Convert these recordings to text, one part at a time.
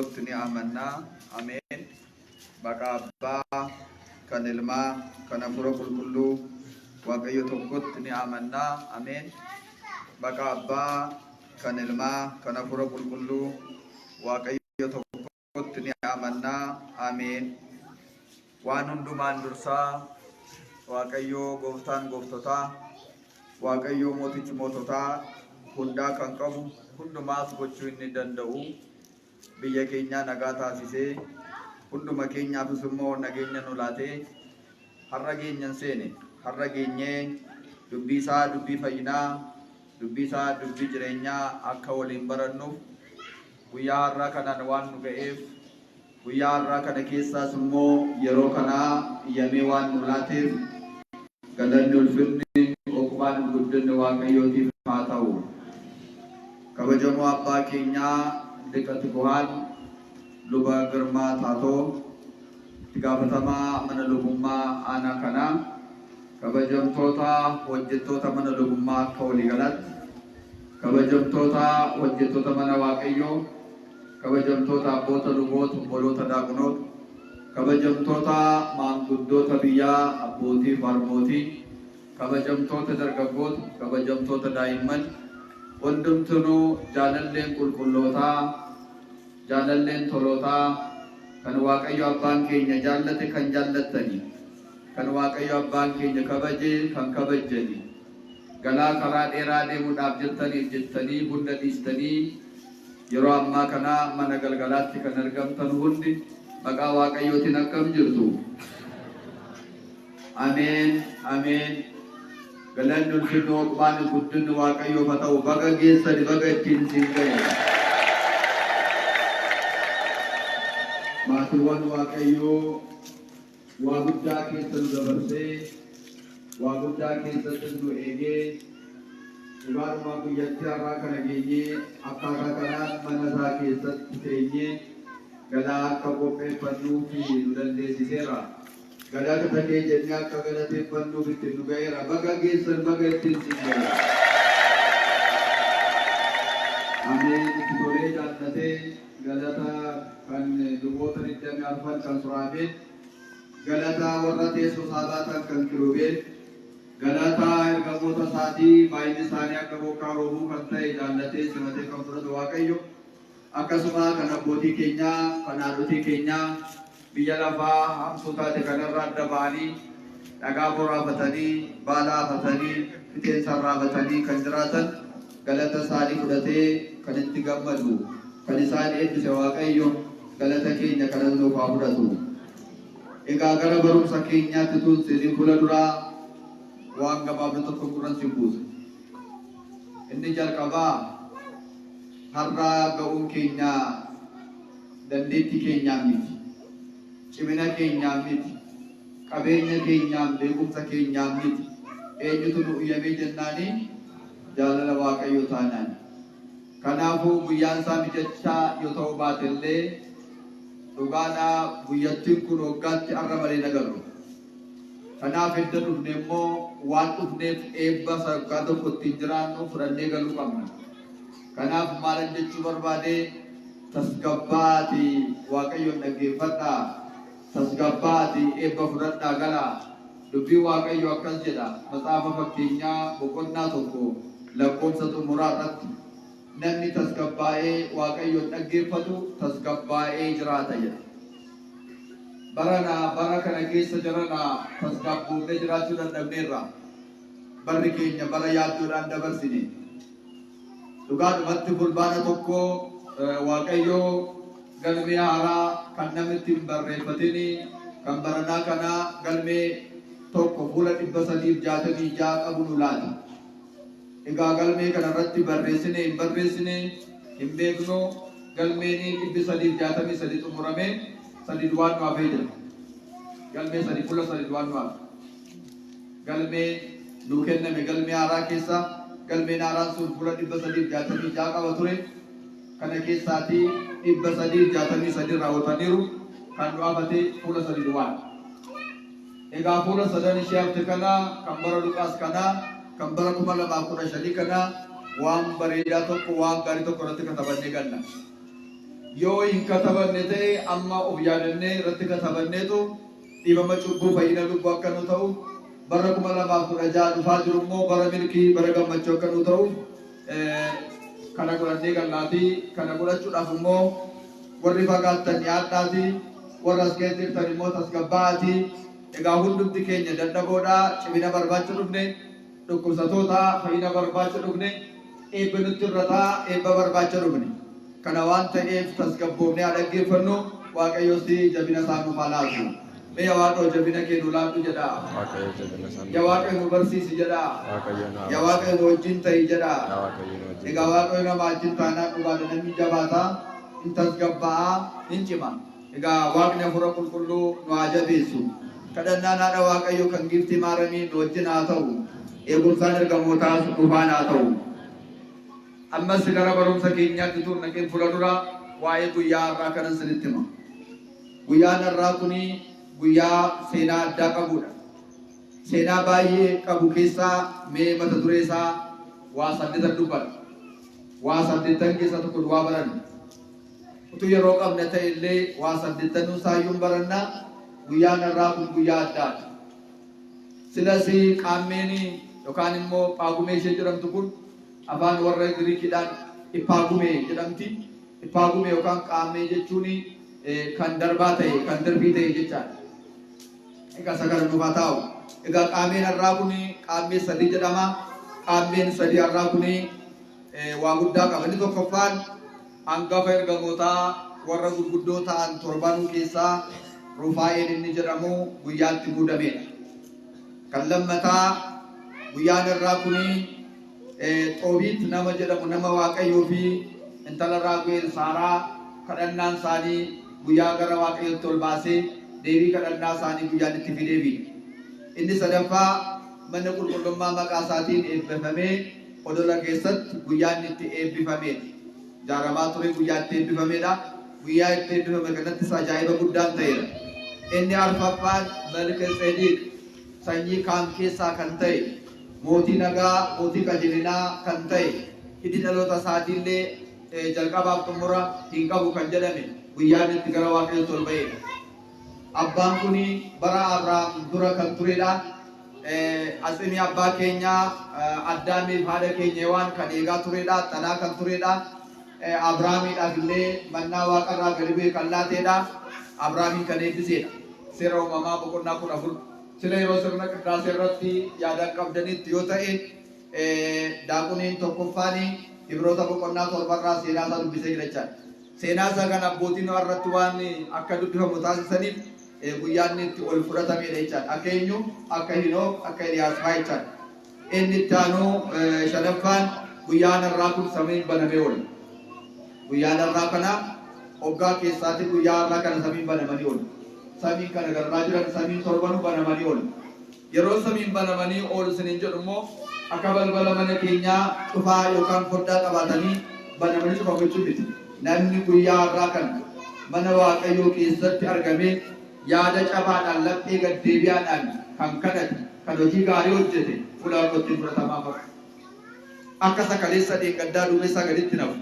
tokkotti ni amanna. Ameen. Maqaa Abbaa, kan Ilmaa, kan Hafuura Qulqulluu, Waaqayyo tokkotti ni amanna. Ameen. Maqaa Abbaa, kan Ilmaa, kan Hafuura Qulqulluu, Waaqayyo tokkotti ni amanna. Ameen. Waan hundumaan dursaa Waaqayyo gooftaan gooftotaa, Waaqayyo mootichi moototaa hundaa kan qabu, hundumaas gochuu inni danda'u, biyya keenya nagaa taasisee hunduma keenyaafis immoo nageenya nu laatee har'a geenyan seene, har'a geenyee dubbii isaa dubbii fayyinaa, dubbii isaa dubbii jireenyaa akka waliin barannuuf guyyaa har'aa kanaan waan nu ga'eef, guyyaa har'aa kana keessaas immoo yeroo kanaa iyyamee waan nu laateef galanni ulfinni oqubaan guddinni Waaqayyootiif haa ta'u. Kabajamoo abbaa keenyaa Liqati Buhaan luba Girmaa Taatoo itti gaafatamaa mana lubummaa aanaa kanaa, kabajamtoota hojjettoota mana lubummaa akka waliigalaatti, kabajamtoota hojjettoota mana Waaqayyoo, kabajamtoota abboota luboota, obboloota daakunoota, kabajamtoota maanguddoota biyyaa, abbootii fi harmootii, kabajamtoota dargaggoota, kabajamtoota daa'imman, hundumtunuu jaalalleen qulqullootaa, jaalalleen tolootaa, kan Waaqayyo abbaan keenya jaallate kan jaallattanii, kan Waaqayyo abbaan keenya kabaje kan kabajjanii, galaa karaa dheeraa deemuudhaaf jettanii hunda dhiistanii yeroo ammaa kana mana galgalaatti kan argamtan hundi maqaa Waaqayyootiin akkam jirtu? Ameen, ameen. Galanni ulfinni oqubaan guddinni Waaqayyoof haa ta'u. Baga geessani, baga ittiin siin ga'e. Maatiiwwan Waaqayyoo waa guddaa keessa nu dabarsee, waa guddaa keessatti nu eegee, dhugaadhuma guyyatti har'aa kana geenyee akkaataa kanaan mana isaa keessatti teenyee galaa akka qopheeffannuu fi nu dandeessiseera. Galaa takee jennee akka galateeffannuuf ittiin nu ga'eera. Baga geessan, baga ittiin siin ga'e. Ameen. Itti tolee jaallatee galata kan luboota 24 kan suraabeen, galata warra teessoo saabatan kan kiruubeen, galata ergamoota isaatii baay'inni isaanii akka bokkaa roobuu kan ta'e jaallatee simatee kan fudhatu Waaqayyo, akkasuma kan abbootii keenyaa, kan haadhotii keenyaa biyya lafaa hamtuu taate kanarraa adda ba'anii dhagaa boraafatanii, baala hafatanii, fixeensa raafatanii kan jiraatan galata isaanii fudhatee kan itti gammadu, kan isaan eebbise Waaqayyo galata keenya kanas nuuf haa fudhatu. Egaa gara barumsa keenyaatti tuunsanii fuula duraa waan gabaabduu tokko gurran si buusa. Inni jalqabaa har'aa ga'uun keenya dandeettii keenyaa miti, cimina keenyaa miti, qabeenya keenyaa, beekumsa keenyaa miti. Eenyutu nu iyyamee jennaanii? Jaalala Waaqayyoo taanaan. Kanaafuu guyyaan isaa mijachaa yoo ta'u baatellee dhugaadhaa guyyattiin kun waggaatti har'a malee nagarru. Kanaaf edda dhufne immoo waan dhufneef eebba sadarkaa tokko ittiin jiraannu fudhannee galuu qabna. Kanaaf maalan jechuu barbaade? Tasgabbaatii Waaqayyoon dhaggeeffadhaa, tasgabbaatii eebba fudhadhaa galaa. Dubbii Waaqayyo akkas jedha Maxaafa Fakkeenyaa boqonnaa 1 lakkoofsa xumuraa irratti, namni tasgabbaa'ee Waaqayyoon dhaggeeffatu tasgabbaa'ee jiraata jedha. Bara kana keessa jiranaa tasgabboofnee jiraachuu danda'amneerra. Barri keenya bara yaaddoodhaan dabarsine. Dhugaadhumatti fulbaana tokko Waaqayyoo galmee haaraa kan namni ittiin barreeffatini, kan baranaa kanaa galmee tokko fuula 366 qabu nu laata. Egaa galmee kana irratti barreessine hin barreessine hin beeknu, galmeen 363 xumuramee 3 duwwaan nu hafee jira. Galmee 3 fuula 3 duwwaan nu hafe. Galmee nuu kenname galmee haaraa keessa galmeen haaraan sun fuula 366 qaba ture. Kana keessaatii 363 raawwataniiru, kan nu hafate fuula 3 duwwaan. Egaa fuula 3 ishee hafte kana kan bara Luqaas kana kan bara 2015 kana waan bareedaa tokko, waan gaarii tokko irratti katabannee ganna. yoo hin katabanne ta'e amma of yaadannee irratti katabanneetu dhiibama cubbuu fayyina lubbuu akka nu ta'u bara 2016 dhufaa jiru immoo bara milkii bara gammachuu akka nu ta'u kana godhannee gallaatii kana godhachuudhaaf immoo warri fagaattan dhiyaadhaatii warra as keessa jirtan immoo tasgabbaa'aatii egaa hundumti keenya dadhaboodhaa cimina barbaacha dhufne dhukkubsatoota fayyina barbaacha dhufne eebba nutti irrataa eebba barbaacha dhufne kana waan ta'eef tasgabboofnee haa dhaggeeffannu waaqayyoos jabina isaa nuuf haa laatu. Mee yaa Waaqayyo jabina kee nu laatu jedha. Yaa Waaqayyo nu barsiisi jedha. Yaa Waaqayyo nu wajjin ta'i jedha. Egaa Waaqayyo nama wajjin taanaan dhugaadha namni jabaataa hin tasgabbaa'a hin cima. Egaa Waaqni hafuura qulqulluu nu haa jabeessu. Kadhannaan haadha Waaqayyo kan gifti maaramii nu wajjin haa ta'u. Eegumsaan ergamootaas dhufaan haa ta'u. Ammas gara barumsa keenyaatti naqeen fuula dura waa'ee guyyaa har'aa kanan sinitti hima. Guyyaan har'aa kuni guyyaa seenaa addaa qabudha. Seenaa baay'ee qabu keessaa mee mata duree isaa waa 8 dubbata. Waa 8 keessa tokko du'aa baranna. Utuu yeroo qabna ta'e illee waa 8 saayyuun baranna. Guyyaan har'aa kun guyyaa addaadha. Silas qaammeen yookaan immoo paagumee ishee jedhamtu kun afaan warra Giriikiidhaan ipaagumee jedhamti. Ipaagumee yookaan qaammee jechuun kan darbaa ta'e kan darbii ta'e jechaadha. Egaa sagara nuufaa taa'u. Egaa qaammeen har'aa kun qaammee 3 jedhama. Qaammeen 3 har'aa kun waa guddaa qaba. Inni tokkoffaan hangafa ergamootaa warra gurguddoo ta'an 7 keessaa Rufaa'eel inni jedhamu guyyaatti muudamedha. Kan lammataa guyyaan har'aa kun Xoobiit nama jedhamu nama Waaqayyoo fi intala Raagu'eel Saaraa kadhannaan isaanii guyyaa gara Waaqayyootti ol baasee deebii kadhannaa isaanii guyyaan itti fideefi. Inni sadaffaa mana qulqullummaa maqaa isaatiin eebbifamee odola keessatti guyyaan itti eebbifamedha. Jaaramaa ture guyyaa itti eebbifamedha. Guyyaa itti eebbifame kanattis ajaa'iba guddaan ta'edha. Inni arfaffaan Malkiiseedeq sanyii Kaam keessaa kan ta'e mootii nagaa mootii qajeelinaa kan ta'e hiddi dhaloota isaatiillee jalqabaaf xumura hin qabu kan jedhame guyyaan itti gara Waaqayyootti ol ba'edha. Abbaan kun bara Abrahaam dura kan turedha. Asximii abbaa keenyaa Addaamiif haadha keenya Hewaan kan eegaa turedha. Xanaa kan turedha. Abrahaamiidhaaf illee mannaa waaqarraa gadi bu'ee kan laateedha. Abrahaamin kan eebbisedha. Seera uumamaa boqonnaa 14. Sila yeroo sirna qiddaasee irratti yaadaan qabdanitti yoo ta'e daakuniin tokkoffaan Ibroota boqonnaa 7 irraa seenaa isaa dubbisee jira jechaadha. Seenaa isaa kan abbootiin irratti waan akka dubbifamu taasisaniif guyyaan itti ol fudhatamedha jechaadha. Akka eenyu akka Hinook akka Eliyaas fa'aa jechaadha. Inni itti aanu shanaffaan guyyaan har'aa kun samiin banamee oola. Guyyaan har'aa kana hoggaa keessaatti guyyaa har'aa kana samiin banamanii oola. Samiin kana garraa jiran samiin 7 banamanii oolu. Yeroo samiin banamanii oolu siniin jedhu immoo akka balbala mana keenyaa cufaa yookaan foddaa qabaatanii banamanii cufamu jechuun miti. Namni guyyaa har'aa kana mana Waaqayyoo keessatti argamee yaada cabaadhaan laphee gaddeebi'aadhaan kan kadhate kan hojii gaarii hojjete fuula Waaqayyootti fudhatamaa fa'a. Akka sakaleessa dheengaddaa duumessaa gaditti nafu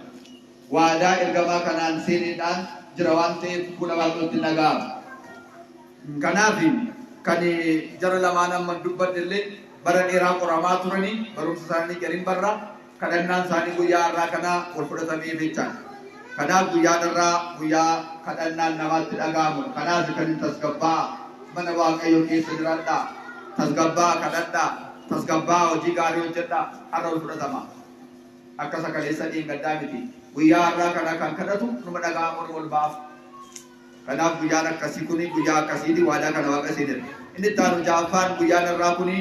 waadaa ergamaa kanaan seeneedhaan jira waan ta'eef fuula Waaqayyootti naga'ama. Kanaaf kan jara lamaan amma dubbadde illee bara dheeraa qoramaa turanii barumsa isaanii gariin barra kadhannaan isaanii guyyaa har'aa kana ol fudhatamee jechaadha. Kanaaf guyyaan har'aa guyyaa kadhannaan namaatti dhaga'amu. Kanaaf kan tasgabbaa mana Waaqayyoo keessa jiraadhaa. Tasgabbaa kadhadhaa. Tasgabbaa hojii gaarii hojjedhaa. Har'a ol fudhatama. Akka sakaleessa dheengaddaa miti. Guyyaa har'aa kana kan kadhatu numa dhaga'amu ol baaf. Kanaaf guyyaan akkasii kuni guyyaa akkasiiti waadaa kana Waaqa seenedha. Inni itti aanu ja'affaan guyyaan har'aa kuni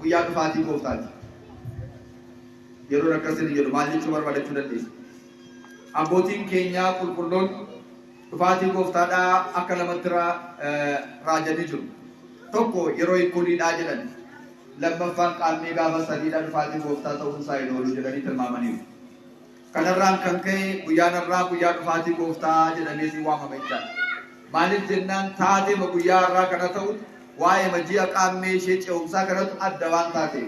guyyaa dhufaatii gooftaati. Yeroo akkasii jedhu maal jechuu barbaadachuu dandeessa? Abbootiin keenyaa qulqulloon dhufaatii gooftaadhaa akka lamatti raajanii jiru. Tokko yeroo ikkuuniidhaa jedhan. Lammaffaan qaammee gaafa sadiidhaa dhufaatii gooftaa ta'uun isaa hin oolu jedhanii tilmaamaniiru. Kanarraan kan ka'e guyyaan har'aa guyyaa dhufaatii gooftaa jedhamee si waamama jechaadha. Maaliif jennaan taatee guyyaa har'aa kana ta'u waa'ee ji'a qaammee ishee ce'umsaa kanatu adda waan taate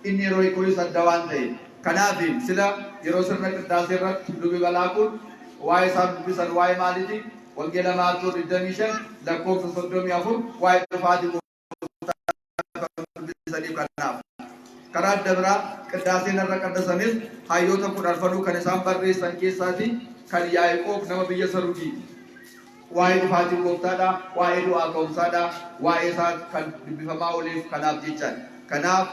inni yeroo ikkuunis adda waan ta'e. Kanaaf sila yeroo sirna qiddaasee irratti lubi balaa kun واي سام بيسن واي مالتي والجلا ما تور الدميشن لكم تصدم يافور واي فادي بيسني كنا كراد دبرا كداسين الركدسنيل هايوتا كودارفنو كنسام بري سانكيساتي كان يايقوب نما بيا سروجي واي فادي كوتادا واي دو اكومسادا واي سات كان بيفما اوليف كناف جيچان كناف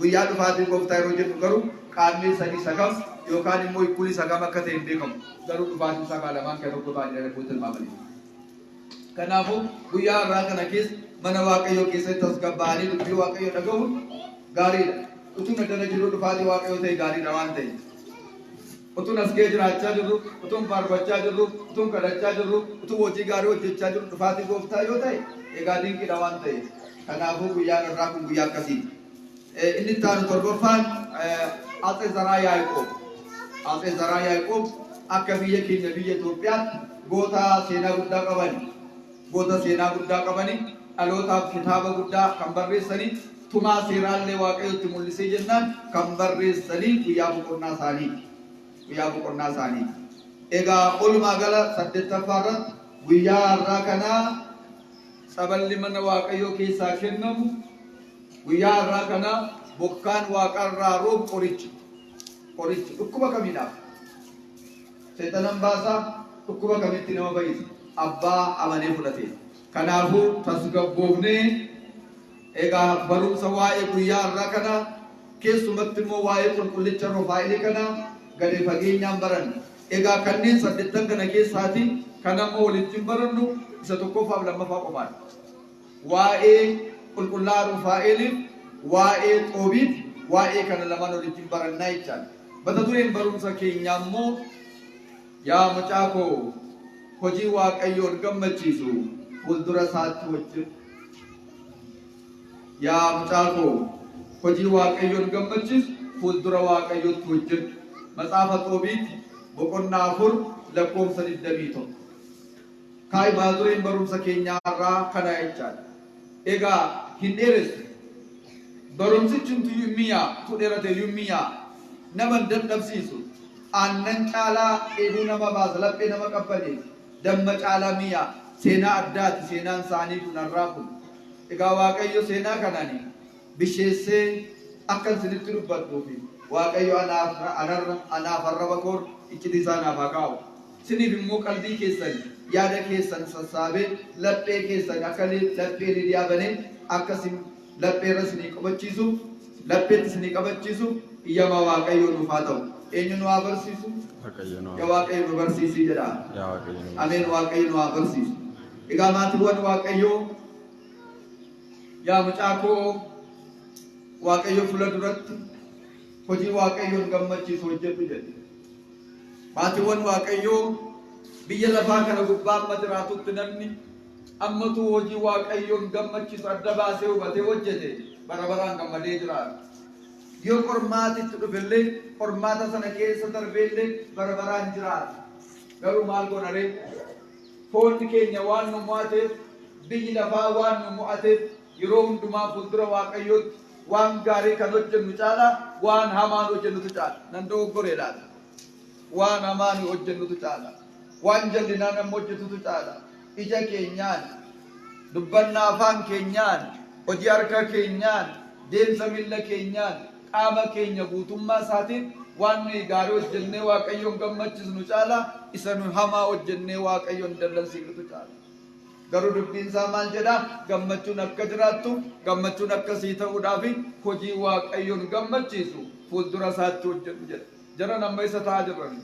guyyaa dhufaatiin gooftaa yeroo jedhu garuu qaamni sadii sagam yookaan immoo ikkulii sagam akka ta'e hin beekamu garuu dhufaatiin isaa kaalamaan kan tokko ta'anii darbuu tilmaamanii. Kanaafuu guyyaa irraa kana keessa mana waaqayyoo keessatti tasgabbaa'anii dubbii waaqayyoo dhaga'uun gaariidha. Utuun addana jiru dhufaatii waaqayyoo ta'e gaariidha waan ta'eef. Utuun as ga'ee jiraachaa jirru, utuun faarfachaa jirru, utuun kadhachaa jirru, utuun hojii gaarii hojjechaa jirru dhufaatii gooftaa yoo ta'e egaa dinqiidha waan ta'eef. Kanaafuu guyyaan irraa kun guyyaa akkasiiti. Inni taanu torbafaan Atse Zaraa Yaaqoob. Atse Zaraa Yaaqoob akka biyya keenya biyya Itoophiyaatti goota seenaa guddaa qabani. Goota seenaa guddaa qabani. Dhalootaaf kitaaba guddaa kan barreessanii tumaa seeraallee waaqayyotti mul'isee jennaan kan barreessanii guyyaa boqonnaa isaanii. Guyyaa boqonnaa isaanii. Egaa walumaa gala 8ffaa irratti guyyaa har'aa kanaa saballi mana waaqayyoo keessaa kennamu guyyaa irraa kana bokkaan waaqarraa roob qorichi dhukkuba kamiidhaaf seexanan baasaa dhukkuba kamitti nama fayyisa abbaa amanee fudhate. Kanaafuu tasgabboofnee egaa barumsa waa'ee guyyaa irraa kana keessumatti immoo waa'ee qulqullicha Roofaa'el kana gadi fageenyaan baranna. Egaa kanneen 8 kana keessaati kan amma walitti barannu isa tokkoffaaf lammaffaa qofaadha. Waa'ee qulqullaa Roofaa'eliif waa'ee Xoobiif waa'ee kana lamaan walitti barannaa jechaadha. Mata dureen barumsa keenyaa immoo yaa mucaa koo hojii waaqayyoon gammachiisu fuuldura isaatti hojjedhu. Yaa mucaa koo hojii waaqayyoon gammachiisu fuuldura waaqayyootti hojjedhu. Matsaafa Xoobiitti boqonnaa 4 lakkoofsa 21. Kaay mata dureen barumsa keenyaa irraa kana jechaadha. Egaa hin dheeressu. Barumsichi yummiyaa tu dheerate yummiyaa nama dadhabsiisu aannan caalaa dheebuu nama baasa laphee nama qabbanee damma caalaa miyaa seenaa addaati seenaan isaanii kun har'aa kun. Egaa waaqayyo seenaa kanani bisheessee akkan isinitti dubbadhuufi waaqayyo anaaf arraba koor iccitii isaa naaf haa kaa'u. Isiniif immoo qalbii keessan yaada keessan sassaabee laphee keessan akka laphee Lidiyaa banee akkasin laphee irra isinii qabachiisu lapheetti isinii qabachiisu iyyamaa waaqayyo nuuf haa ta'u. Eenyu nu haa barsiisu? Yaa waaqayyo nu barsiisii jedha. Ameen waaqayyo nu haa barsiisu. Egaa maatiiwwan waaqayyoo yaa mucaa koo waaqayyo fuula duratti hojii waaqayyoon gammachiisu hojjedhu jedhe. Maatiiwwan waaqayyoo biyya lafaa kana gubbaa amma jiraatutti namni ammatu hojii waaqayyoon gammachiisu adda baasee hubatee hojjete bara baraan gammadee jiraata. Yoo qormaatitti dhufellee qormaata sana keessa darbeellee bara baraan jiraata. Garuu maal goona ree? Foonni keenya waan nu mo'ateef biyyi lafaa waan nu mo'ateef yeroo hundumaa fuuldura waaqayyootti waan gaarii kan hojjennu caalaa waan hamaan hojjennutu caala. Nan dogoggoreedhaadha. Waan hamaan hojjennutu caala. Waan jallinaa nama hojjetutu caala. Ija keenyaan, dubbannaa afaan keenyaan, hojii harka keenyaan, deemsa miilla keenyaan, qaama keenya guutummaa isaatiin waan nuyi gaarii hojjennee waaqayyoon gammachiisnu caala isa nu hamaa hojjennee waaqayyoon dallansiifnu caala. Garuu dubbiin isaa maal jedhaa? Gammachuun akka jiraattu, gammachuun akkasii ta'uudhaaf hojii waaqayyoon gammachiisu fuuldura isaatti hojjedhu jedha. Jara nama isa ta'aa jirran.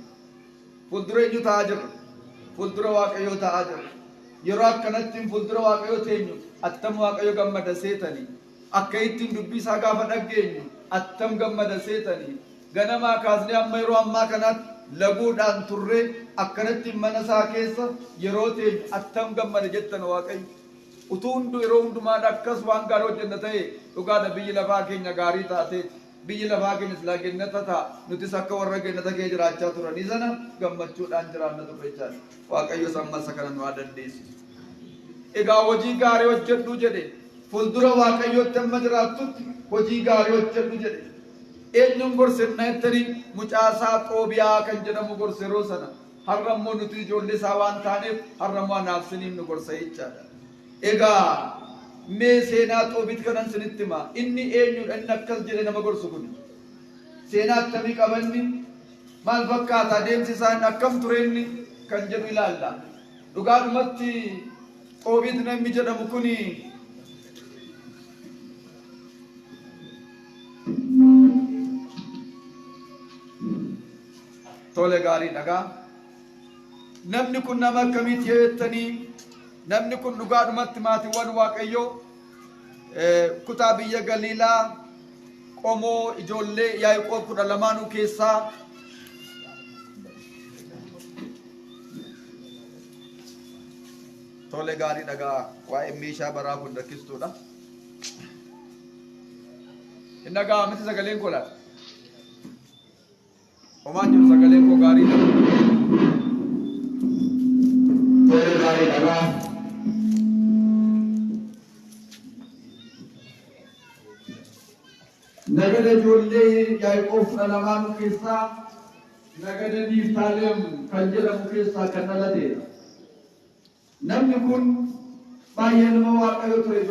Fuuldura eenyu ta'aa jirra? Fuuldura waaqayyoo ta'aa jirra. Yeroo akkanatti fuuldura waaqayyoo teenyu attam waaqayyo gammada seetanii akka ittiin dubbii isaa gaafa dhageenyu attam gammada seetanii ganamaa kaasnee amma yeroo ammaa kanatti laguudhaan turree akkanatti mana isaa keessa yeroo teenyu attam gammada jettan waaqayyo. Utuu hunduu yeroo hundumaa akkas waan gaarii hojjenna ta'e dhugaadha biyyi lafaa keenya gaarii taateeti. Biyyi lafaa keenya silaa gennata ta'a. Nutis akka warra gennata kee jiraachaa turanii sana gammachuudhaan jiraanna turre jechaadha. Waaqayyo sammasa kana nu haa dandeessisu. Egaa hojii gaarii hojjedhu jedhe fuuldura waaqayyootti amma jiraattutti hojii gaarii hojjedhu jedhe. Eenyuun gorsenna jettanii mucaasaa Xoobiyaa kan jedhamu gorse yeroo sana harrammoo nuti ijoollee isaa waan taaneef harrammoo anaaf siniif nu gorsa jechaadha. Egaa mee seenaa Xoobiit kanan sinitti hima. Inni eenyudha inni akkas jedhe nama gorsu kun? Seenaa akkamii qabanni? Maal fakkaata adeemsi isaan akkam ture inni kan jedhu ilaalla. Dhugaadhumatti Xoobiit namni jedhamu kuni tole gaarii dhagaa. Namni kun nama akkamiiti jettanii namni kun dhugaadhumatti maatiiwwan Waaqayyoo kutaa biyya Galiilaa qomoo ijoollee Yaaqoob 12 keessaa tole gaarii dhagaa waa'ee meeshaa baraa kun rakkistuudha. Inni dhagaa miti sagaleen koo laata? Homaan jiru sagaleen koo gaarii dhagaa. Tole gaarii dhagaa. Nagada ijoollee Yaaqoob 12 keessaa nagada Niftaalem kan jedhamu keessaa kan dhalateedha. Namni kun baay'ee nama Waaqayyoo ture.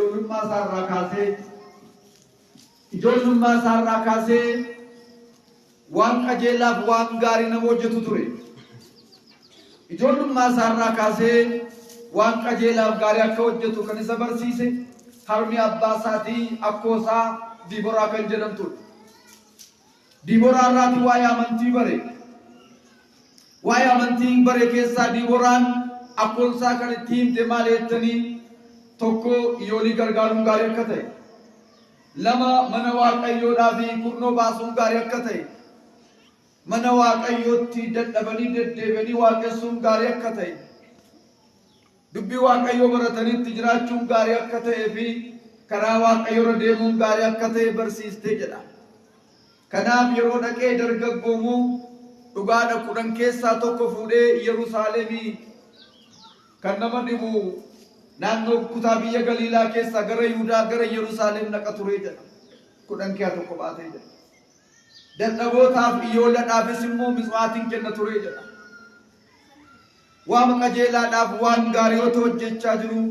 Ijoollummaa isaarraa kaasee waan qajeelaaf waan gaarii nama hojjetu ture. Ijoollummaa isaarraa kaasee waan qajeelaaf gaarii akka hojjetu kan isa barsiise harmi abbaa isaatii akkoosaa Diboraa kan jedhamtudha. Diboraa irraati waa'ee amantii bare. Waa'ee amantii bare keessaa Diboraan akkoonsaa kan itti himte maal jettanii tokko ijoollee gargaaruun gaarii akka ta'e, lama mana Waaqayyoodhaa fi kurnoo baasuun gaarii akka ta'e, mana Waaqayyootti dadhabanii deddeebi'anii waaqessuun gaarii akka ta'e, dubbii Waaqayyoo baratanitti jiraachuun gaarii akka ta'ee fi karaa Waaqayyoo deemuun gaarii akka ta'e barsiistee jedha. Kanaaf yeroo dhaqee dargaggoomuu dhugaadha 10 keessaa tokko fuudhee Yerusaalemii kan nama dhibu naannoo kutaa biyya Galiilaa keessaa gara Yihudaa gara Yerusaalem naqa ture jedha. 10 keessaa tokko baatee jedha. Dadhabootaaf ijoolleedhaafis immoo miswaatiin kenna ture jedha. Waan qajeelaadhaaf waan gaarii hojjechaa jiru.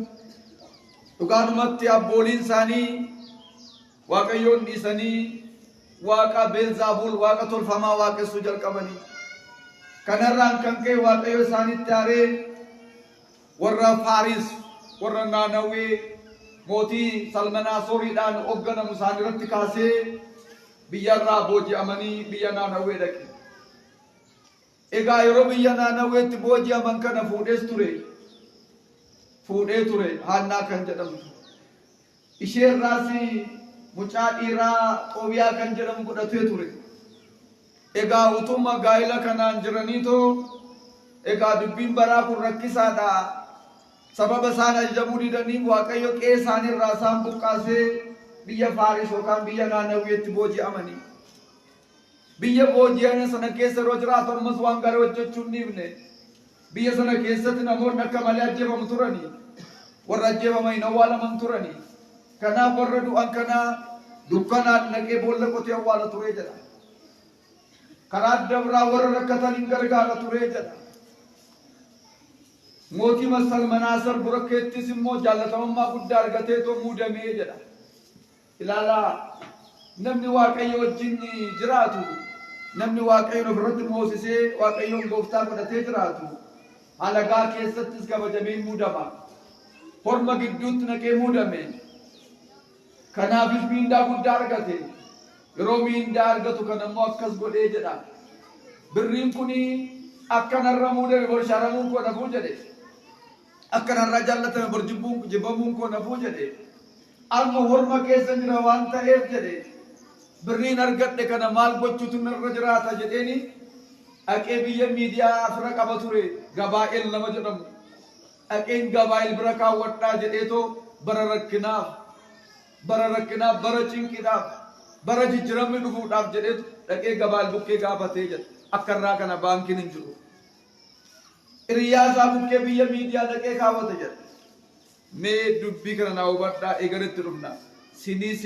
Dhugaadhumatti abbooliin isaanii Waaqayyoon dhiisanii waaqa Beelzaabuul waaqa tolfamaa waaqessuu jalqabanii. Kanarraan kan ka'e Waaqayyo isaanitti aaree warra Faaris warra Naanawee mootii Salmanaasooriidhaan hoogganamu isaan irratti kaasee biyyarraa booji'amanii biyya Naanawee dhaqe. Egaa yeroo biyya Naanaweetti booji'aman kana fuudhee ture Haannaa kan jedhamtu. Isheerraas mucaa dhiiraa Xoobiyaa kan jedhamu godhatee ture. Egaa utuma gaa'ila kanaan jiraniitoo egaa dubbiin baraa kun rakkisaadha. Sababa isaan ajajamuu didanii Waaqayyo qe'ee isaaniirraa isaan buqqaasee biyya Faaris yookaan biyya Naanaweetti booji'amanii. Biyya booji'an sana keessa yeroo jiraatu ammas waan gaarii hojjechuu hin dhiifne. Biyya sana keessatti namoonni akka malee ajjeefamu turanii. Warra ajjeefaman hin awwaalaman turanii. Kanaaf warra du'an kanaa dukkanaan naqee boolla qotee awwaala ture jedha. Karaa adda biraa warra rakkatan hin gargaara ture jedha. Mootii Salmanaasar burakkeettis immoo jaalatamummaa guddaa argatee muudamee jedha. Ilaalaa namni Waaqayyo wajjin jiraatu, namni Waaqayyoon ofirratti moosisee Waaqayyoon gooftaa godhatee jiraatu, alagaa keessattis kabajamee muudama. Horma gidduutti naqee muudame. Kanaafis miindaa guddaa argate. Yeroo miindaa argatu kanammoo akkas godhee jedha. Birriin kuni akkanarra muudame bor sharamuun koo nafuu jedhe. Akkanarra jaallatame bor jibbamuun koo nafuu jedhe. Amma horma keessa jira waan ta'eef jedhe. Birriin argadhe kana maal gochuutu narra jiraata jedheeni dhaqee biyya miidiyaa fira qaba ture Gabaa'el nama jedhamu. Dhaqeen Gabaa'el bira kaawwadhaa jedheetoo bara rakkinaaf bara cinqiidhaaf bara jijjiiramni dhufuudhaaf jedheetu dhaqee Gabaa'el bukkee gaafatee jedha. Akkarraa kana baankiin hin jiru. Hiriyaasaa bukkee biyya miidiyaa dhaqee kaawwate jedha. Mee dubbii kana naa hubadhaa eegaletti dhufna. Sinis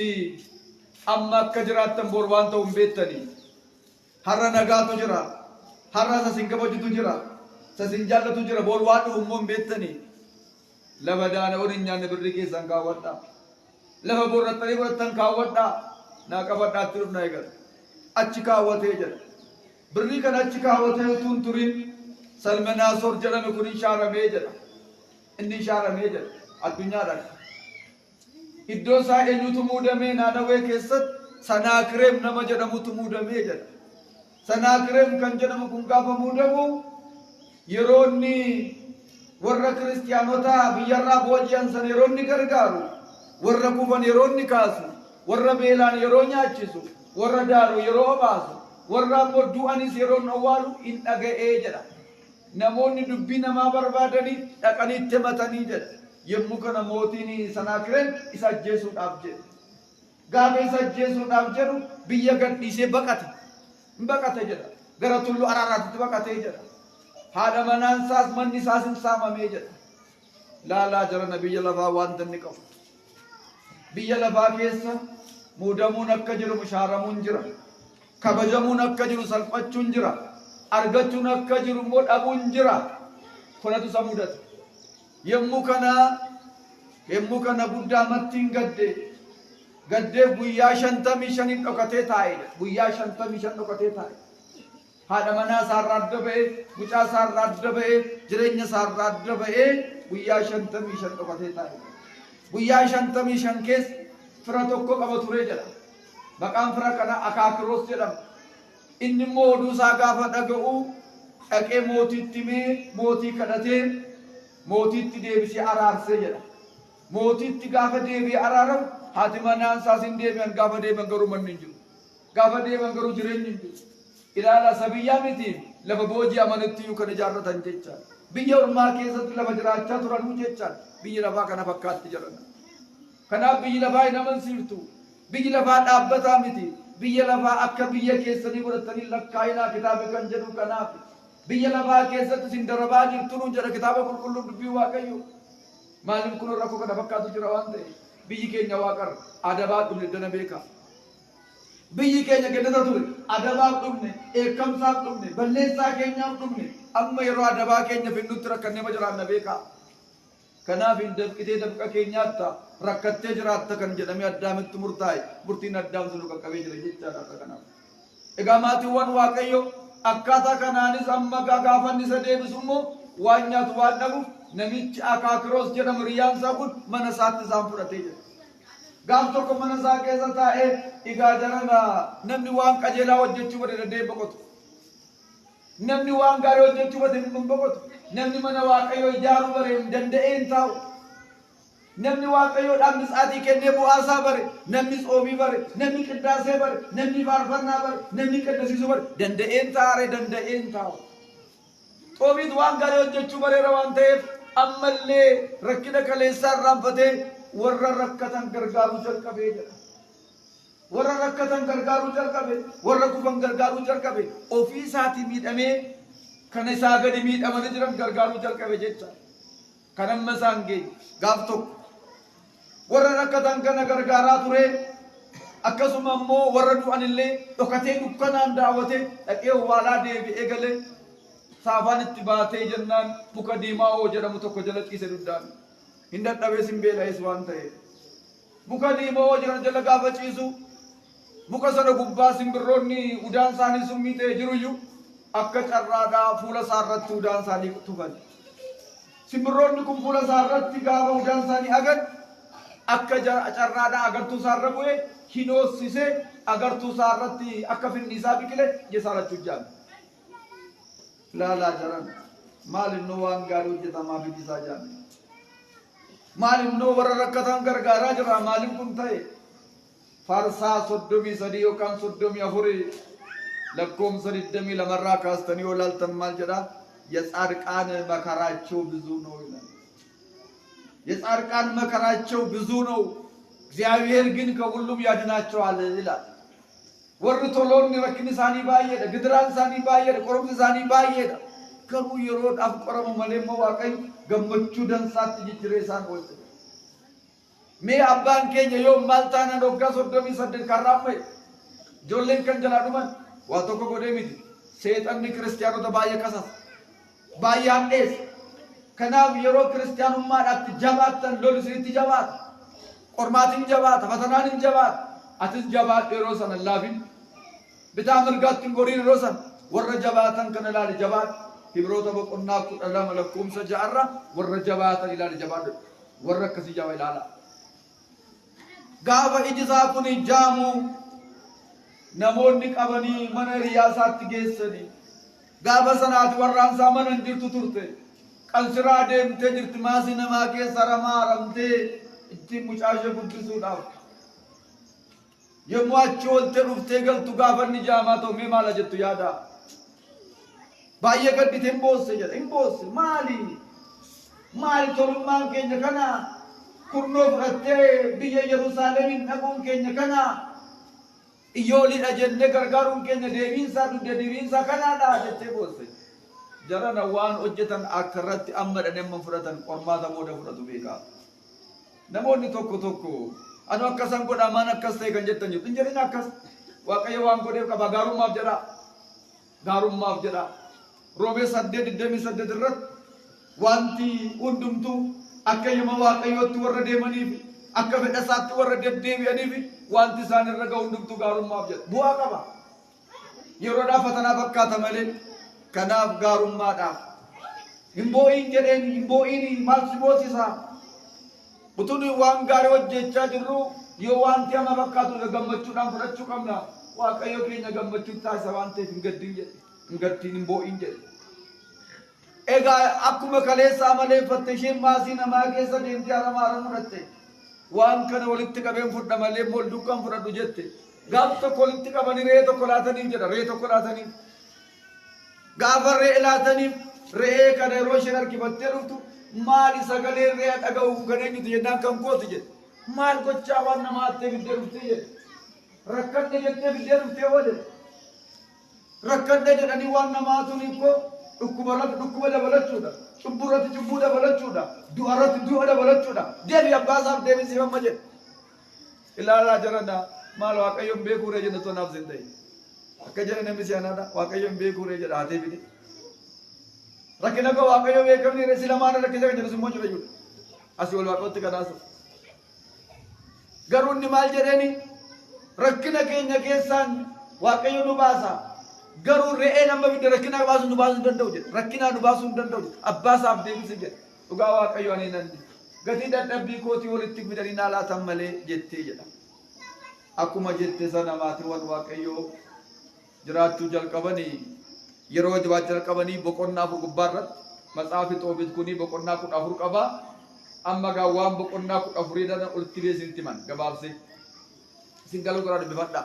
amma akka jiraattan bor waan ta'u hin beektanii. Har'a nagaatu jira. Har'a sasin kabajutu jira. sasinjalla tu jira bol wadu ummon betani lava dana onin nyanne birri ke sangawata lava borratani boratan kawata na kabata turna egal achi kawate jira birri kan achi kawate tun turin salmana sor jala me kun ishara mejala inni ishara mejala adunya dak iddo sa enyutu mudame na dawe kesat sanakrem nama jedhamutu mudame jala sanakrem kan jedhamu kun gafa mudamu yeronni warra kristiyanota biyarra bojiyan san yeronni gargaru warra kuban yeronni kasu warra beelan yeroo nyaachisu warra daaru yeroo baasu warra boddu anis yeroo awwalu in dhaga'ee jedha namoonni dubbii namaa barbaadanii dhaqanitti matanii jedha yemmuu kana mootiin Sanaakireem isa ajjeesuudhaaf jedhe gaafa isa ajjeesuudhaaf jedhu biyya gadhiisee baqate jedha gara tullu Araaraatti baqatee jedha haadha manaan isaas manni isaas hin saamamee jedha laalaa jarana biyya lafaa wanta inni qabu biyya lafaa keessa muudamuun akka jiru mushaaramuun jira kabajamuun akka jiru salphachuun jira argachuun akka jiru immoo dhabuun jira kunatu isa mudata yemmuu kana guddaa mattiin gaddee guyyaa 55 dhokatee taa'e guyyaa 55 dhokatee taa'e haadha manaa isaarraa adda ba'ee mucaa isaarraa adda ba'ee jireenya isaarraa adda ba'ee guyyaa 55 dhokatee taa'e guyyaa 55 keessa fira tokko qaba ture jedha maqaan fira kana Akaakiroos jedhama inni immoo oduu isaa gaafa dhaga'u dhaqee mootiitti mee mootii kadhatee mootiitti deebisee araarsee jedha mootiitti gaafa deebi'ee araaramu haati manaan isaas hin deebi'an gaafa deebi'an garuu manni hin jiru gaafa deebi'an garuu jireenyi hin jiru ilaala sabiyyaa miti lafa boojii amanitti yu kan ijaarratan jecha biyya ormaa keessatti lafa jiraachaa turanuu jecha biyyi lafaa kana fakkaatti jedhan kanaaf biyyi lafaa hin amansiiftu biyyi lafaa dhaabbataa miti biyya lafaa akka biyya keessanii godhatanii lakkaa'inaa kitaaba kan jedhu kanaaf biyya lafaa keessatti isin darabaa jirtuun jedha kitaaba qulqulluu dubbii waaqayyo maaliif kun rakkoo kana fakkaatu jira waan ta'e biyyi keenya waaqarra adabaa dhumne dana beekaa biyyi keenya gedata ture adabaaf dhumne eekkamsaaf dhumne balleessaa keenyaaf dhumne amma yeroo adabaa keenya finnutti rakkannee ma jiraanna beekaa kanaaf hin dabqitee dabqa keenyaatta rakkattee jiraatta kan jedhamee addaamitti murtaa'e murtiin addaam sunu qaqqabee jira jechaadha akka kanaaf egaa maatiiwwan waaqayyo akkaataa kanaanis amma gaafanni isa deebisu immoo waan nyaatu waan dhabuuf namichi Akaakiroos jedhamu riyyaan isaa kun mana isaatti isaan fudhatee jira gaaf tokko mana isaa keessa taa'ee egaa jarana namni waan qajeelaa hojjechuu bade dandee boqotu namni waan gaarii hojjechuu bade hin boqotu namni mana waaqayyoo ijaaruu bare hin danda'een taa'u namni waaqayyoodhaaf misaatii kennee bu'aasaa bare namni tsoomii bare namni qiddaasee bare namni faarfannaa bare namni qaddasiisuu bare danda'een taa'u xoomiit waan gaarii hojjechuu bareera waan ta'eef ammallee rakkina kaleessaa irraanfatee warra rakkatan gargaaruu jalqabee jedha warra rakkatan gargaaruu jalqabe warra kufan gargaaruu jalqabe ofii isaatii miidhamee kana isaa gadi miidhamanii jiran gargaaruu jalqabe jecha kan amma isaan geenye gaaf tokko warra rakkatan kana gargaaraa ture akkasuma immoo warra du'anillee dhokatee dukkanaan daawwatee dhaqee awwaalaa deebi'ee galee saafaan itti baatee jennaan muka diimaa oo jedhamu tokko jala ciise duddaan hin dadhabee sin beela'es waan ta'eef muka diimaa oo jedhamu jala gaafa ciisu muka sana gubbaa simbirroonni udaan isaanii summii ta'e jiruyyuu akka carraadhaa fuula isaarratti udaan isaanii tufan simbirroonni kun fuula isaarratti gaafa udaan isaanii agan akka carraadhaa agartuu isaarra bu'ee hinoosisee agartuu isaarratti akka finniisaa biqile jesaarachuu jaame laalaa jaran maalinnoo waan gaarii hojjetamaa finniisaa jaame maalinnoo warra rakkatan gargaaraa jira maaliin kun ta'e farsaa 33 yookaan 34 lakkoomsa 22 raa kaastanii olaaltan maal jedha የጻድቃን መከራቸው ብዙ ነው ይላል የጻድቃን መከራቸው ብዙ ነው እግዚአብሔር ግን ከሁሉም ያድናቸዋል ይላል ወርቶሎን ረክኒሳኒ ባየደ ግድራንሳኒ ባየደ ቆሮምሳኒ ባየደ ከሩ ይሮድ አፍቆረሙ መለሞ ዋቀይ ገመቹ ደንሳት ጅጅሬሳን ወጥ ሜ አባን ኬኛ ዮ ማልታና ዶጋ ሶዶሚ ሰደድ ካራፈ ጆሌን ከንጀላዱማን ዋቶኮ ጎዴሚቲ ሰይጣን ክርስቲያኖ ተባየ ከሳስ baay'aan dhees. Kanaaf yeroo kiristaanummaadhaatti jabaattan lolu isinitti jabaata. Qormaatiin jabaata, fatanaan hin jabaata. Atis jabaadhu yeroo sana laafin. Bitaa mirgaatti hin goriin yeroo sana warra jabaatan kana ilaali jabaadhu. Hibroota boqonnaa 12 lakkoofsa 6 warra jabaatan ilaali jabaadhu. Warra akkasii jaba ilaala. Gaafa iji isaa kun jaamu namoonni qabanii mana riyaasaatti geessanii gaafa sanaati warraan isaa mana hin jirtu turte qalsiraa deemtee jirti maasii namaa keessa ramaaramtee ittiin mucaashee guddisuudhaaf yommuu achi oolte dhuftee galtu gaafa inni jaamaa ta'u mee maala jettu yaada baay'ee gaddite hin boosse jedha hin boosse maali tolummaan keenya kana kurnoo fudhattee biyya Yerusaalemiin dhaquun keenya kana iyyoolidha jennee gargaaruun keenya deebiinsaa dugda deebiinsaa kanaadha jettee boosse. Jarana waan hojjetan akka irratti amma dhanemman fudhatan qormaata booda fudhatu beekaa. Namoonni tokko anu akkasan godhaa maan akkas ta'e kan jettan jiru. Injiriin akkas Waaqayyo waan godheef qaba gaarummaaf jedha. Gaarummaaf jedha. Roobee 8:28 irratti wanti hundumtuu akka yema Waaqayyootti warra deemaniif akka fedha isaatti warra deddeebi'aniif wanti isaan irra ga'u hundumtuu gaarummaaf jedha. Bu'aa qaba. Yeroodhaaf fatanaa fakkaata malee kanaaf gaarummaadhaaf. Hin boo'iin jedheen hin boo'iin maal si boosisa? Utuun waan gaarii hojjechaa jirru yoo wanti ama fakkaatu gammachuudhaan fudhachuu qabna. Waaqayyo keenya gammachuu taasisa waan ta'eef hin gaddin jedhe. Hin gaddin hin boo'iin jedhe. Egaa akkuma kaleessa amaleeffatte isheen maasii namaa keessa deemtee aramaa mudhatte waan kana walitti qabeen fudha malee mool dukkan fudhadhu jette gaaf tokko walitti qabanii re'ee tokko laataniif jedha re'ee tokko laataniif gaafa re'ee laataniif re'ee kana yeroo isheen harkifattee dhuftu maali sagalee re'ee dhaga'uuf kan eenyuti jennaan kan kooti jedhe maal gochaa waan nama hattee fiddee dhuftee jedhe rakkadhe jettee fiddee dhuftee hoo jedhe rakkadhe jedhanii waan namaatuun hiikoo dhukkuba dabalachuudha cubburratti cubbuu dabalachuudha du'arratti du'a dabalachuudha deebi abbaasaaf deebisiifamma jedhe ilaalaa jarana maal waaqayyoon beekuuree jenna tonaaf sin ta'e akka jedhe namni si'anaadha waaqayyoon beekuuree jedha haatee fide rakkina koo waaqayyoo beekamni reessi lamaan rakkisa kan jedhu simmoo cufayyuudha asii ol waaqootti kanaasa garuu inni maal jedheeni rakkina keenya keessaan waaqayyo nu baasa garuu re'ee nama fide rakkina baasuu nu baasuu danda'u jedhe rakkina nu baasuu danda'u abbaasaaf deebisi jedhe dhugaa waaqayyo ani nan gatii dadhabbii kootii walitti fidanii naa laatan malee jettee jedha akkuma jette sana maatiiwwan waaqayyoo jiraachuu jalqabanii yeroo jiraachuu jalqabanii boqonnaa afur gubbaarratti matsaafi Xoobit kuni boqonnaa 14 qaba amma gaa waan boqonnaa 14 dana ulti beesinti man gabaabse singaluu garaa dubbifadha